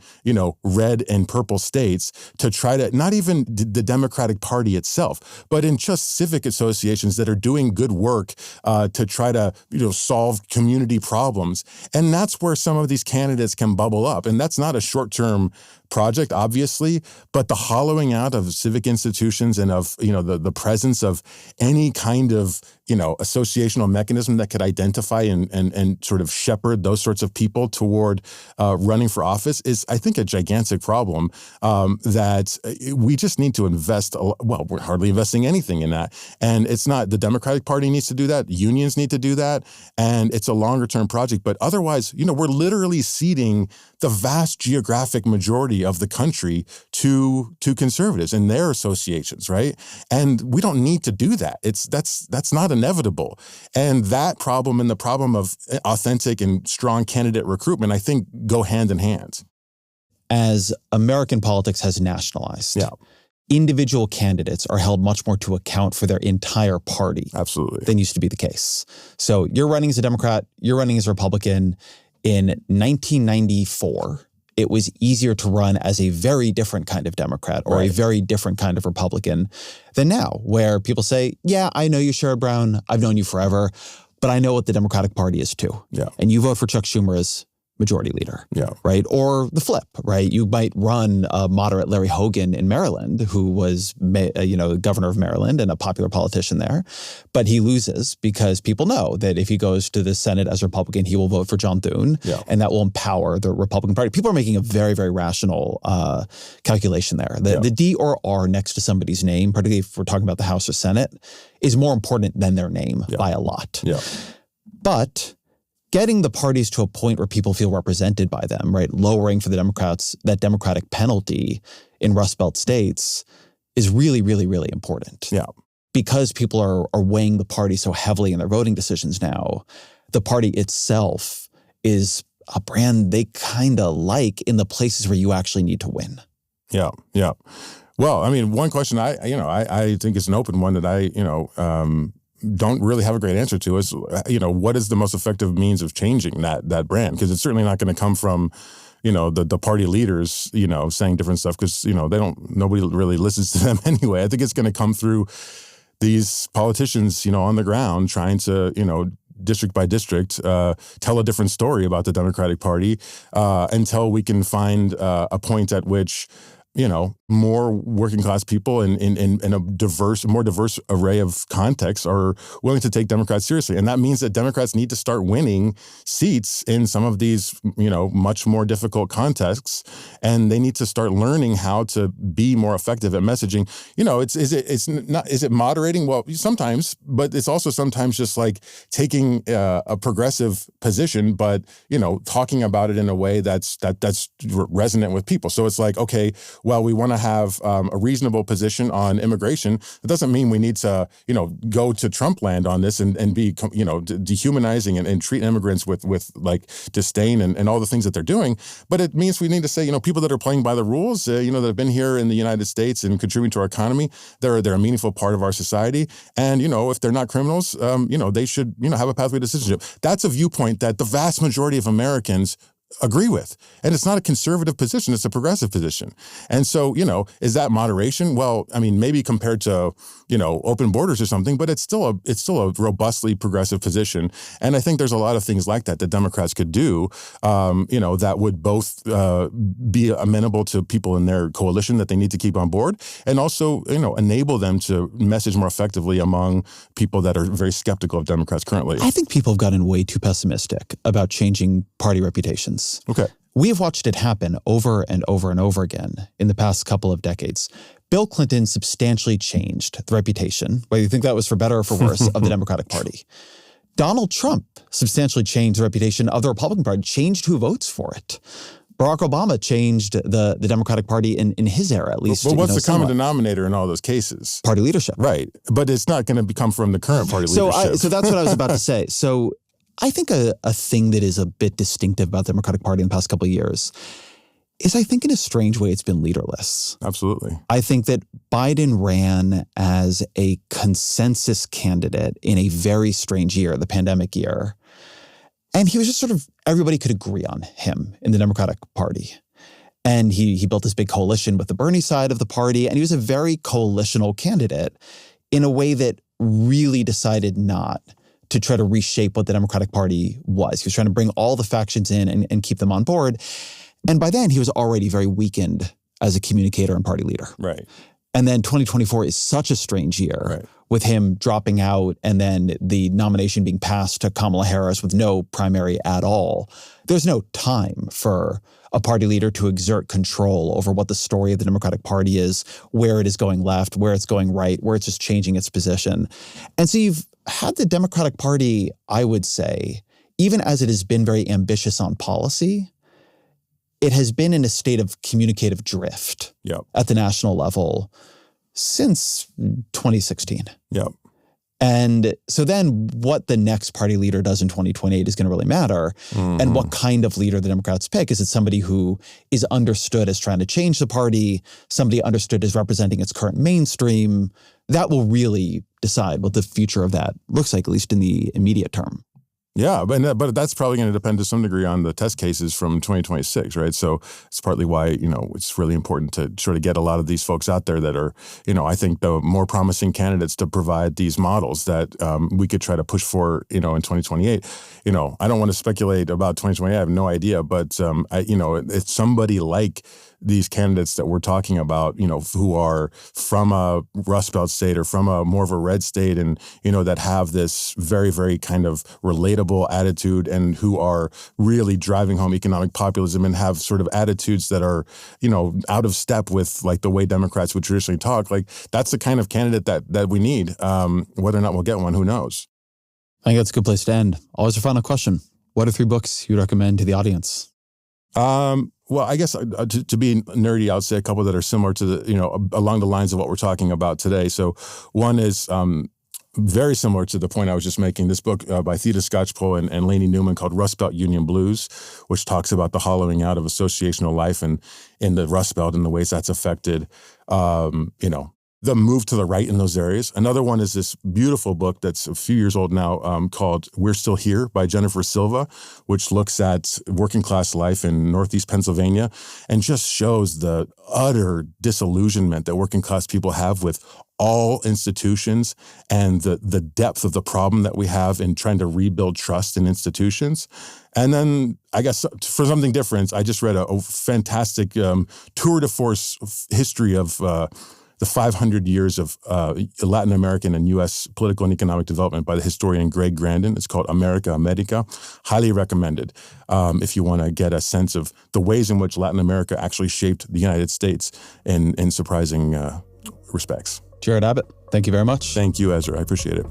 red and purple states to try to, not even the Democratic Party itself, but in just civic associations that are doing good work to try to, solve community problems. And that's where some of these candidates can bubble up. And that's not a short-term project, obviously, but the hollowing out of civic institutions and of, the presence of any kind of, associational mechanism that could identify and sort of shepherd those sorts of people toward running for office is, I think, a gigantic problem that we just need to invest. Well, we're hardly investing anything in that. And it's not, the Democratic Party needs to do that. Unions need to do that. And it's a longer term project. But otherwise, we're literally ceding the vast geographic majority of the country to conservatives and their associations, right? And we don't need to do that. That's not inevitable. And that problem and the problem of authentic and strong candidate recruitment, I think, go hand in hand. As American politics has nationalized, individual candidates are held much more to account for their entire party. Absolutely. Than used to be the case. So you're running as a Democrat, you're running as a Republican. In 1994, it was easier to run as a very different kind of Democrat or a very different kind of Republican than now, where people say, yeah, I know you, Sherrod Brown. I've known you forever, but I know what the Democratic Party is too. Yeah. And you vote for Chuck Schumer as majority leader, right? Or the flip, right? You might run a moderate Larry Hogan in Maryland, who was, governor of Maryland and a popular politician there, but he loses because people know that if he goes to the Senate as a Republican, he will vote for John Thune, and that will empower the Republican Party. People are making a very, very rational calculation there. The D or R next to somebody's name, particularly if we're talking about the House or Senate, is more important than their name by a lot. Yeah. But getting the parties to a point where people feel represented by them, right? Lowering for the Democrats that Democratic penalty in Rust Belt states is really, really, really important. Yeah. Because people are weighing the party so heavily in their voting decisions now, the party itself is a brand they kind of like in the places where you actually need to win. Yeah, yeah. Well, I mean, one question I think is an open one that I don't really have a great answer to is, what is the most effective means of changing that brand? Because it's certainly not going to come from, the party leaders, saying different stuff because, nobody really listens to them anyway. I think it's going to come through these politicians, on the ground trying to, district by district, tell a different story about the Democratic Party until we can find a point at which, more working class people in a more diverse array of contexts are willing to take Democrats seriously. And that means that Democrats need to start winning seats in some of these, much more difficult contexts. And they need to start learning how to be more effective at messaging. Is it moderating? Well, sometimes, but it's also sometimes just like taking a progressive position, but, talking about it in a way that's resonant with people. So it's like, okay, well, we want to have a reasonable position on immigration. It doesn't mean we need to, go to Trump land on this and be, dehumanizing and treat immigrants with like disdain and all the things that they're doing. But it means we need to say, people that are playing by the rules, that have been here in the United States and contributing to our economy, they're a meaningful part of our society. And, if they're not criminals, they should, have a pathway to citizenship. That's a viewpoint that the vast majority of Americans agree with. And it's not a conservative position, it's a progressive position. And so, is that moderation? Well, I mean, maybe compared to, open borders or something, but it's still a robustly progressive position. And I think there's a lot of things like that Democrats could do, that would both be amenable to people in their coalition that they need to keep on board, and also, enable them to message more effectively among people that are very skeptical of Democrats currently. I think people have gotten way too pessimistic about changing party reputations. Okay. We have watched it happen over and over and over again in the past couple of decades. Bill Clinton substantially changed the reputation, whether you think that was for better or for worse, of the Democratic Party. Donald Trump substantially changed the reputation of the Republican Party, changed who votes for it. Barack Obama changed the Democratic Party in his era, at least. But what's the common denominator in all those cases? Party leadership. Right. But it's not going to come from the current party leadership. So that's what I was about to say. So I think a thing that is a bit distinctive about the Democratic Party in the past couple of years is, I think in a strange way, it's been leaderless. Absolutely. I think that Biden ran as a consensus candidate in a very strange year, the pandemic year. And he was just sort of, everybody could agree on him in the Democratic Party. And he built this big coalition with the Bernie side of the party, and he was a very coalitional candidate in a way that really decided not to try to reshape what the Democratic Party was. He was trying to bring all the factions in and keep them on board. And by then, he was already very weakened as a communicator and party leader. Right. And then 2024 is such a strange year with him dropping out and then the nomination being passed to Kamala Harris with no primary at all. There's no time for a party leader to exert control over what the story of the Democratic Party is, where it is going left, where it's going right, where it's just changing its position. And so you've had the Democratic Party, I would say, even as it has been very ambitious on policy, it has been in a state of communicative drift at the national level since 2016. And so then what the next party leader does in 2028 is going to really matter. And what kind of leader the Democrats pick. Is it somebody who is understood as trying to change the party, somebody understood as representing its current mainstream? That will really decide what the future of that looks like, at least in the immediate term. Yeah, but that's probably going to depend to some degree on the test cases from 2026, right? So it's partly why, it's really important to sort of get a lot of these folks out there that are, I think the more promising candidates to provide these models that we could try to push for, in 2028. I don't want to speculate about 2028. I have no idea, but, it's somebody like these candidates that we're talking about, who are from a Rust Belt state or from a more of a red state and, that have this very, very kind of relatable attitude and who are really driving home economic populism and have sort of attitudes that are, out of step with like the way Democrats would traditionally talk. Like that's the kind of candidate that we need. Whether or not we'll get one, who knows? I think that's a good place to end. Always a final question. What are 3 books you'd recommend to the audience? Well, I guess to be nerdy, I would say a couple that are similar to the, along the lines of what we're talking about today. So one is very similar to the point I was just making. This book by Theda Skocpol and Lainey Newman called Rust Belt Union Blues, which talks about the hollowing out of associational life and in the Rust Belt and the ways that's affected, the move to the right in those areas. Another one is this beautiful book that's a few years old now called We're Still Here by Jennifer Silva, which looks at working class life in Northeast Pennsylvania and just shows the utter disillusionment that working class people have with all institutions and the depth of the problem that we have in trying to rebuild trust in institutions. And then I guess for something different, I just read a fantastic tour de force history of the 500 years of Latin American and U.S. political and economic development by the historian Greg Grandin. It's called America. Highly recommended if you want to get a sense of the ways in which Latin America actually shaped the United States in surprising respects. Jared Abbott, thank you very much. Thank you, Ezra. I appreciate it.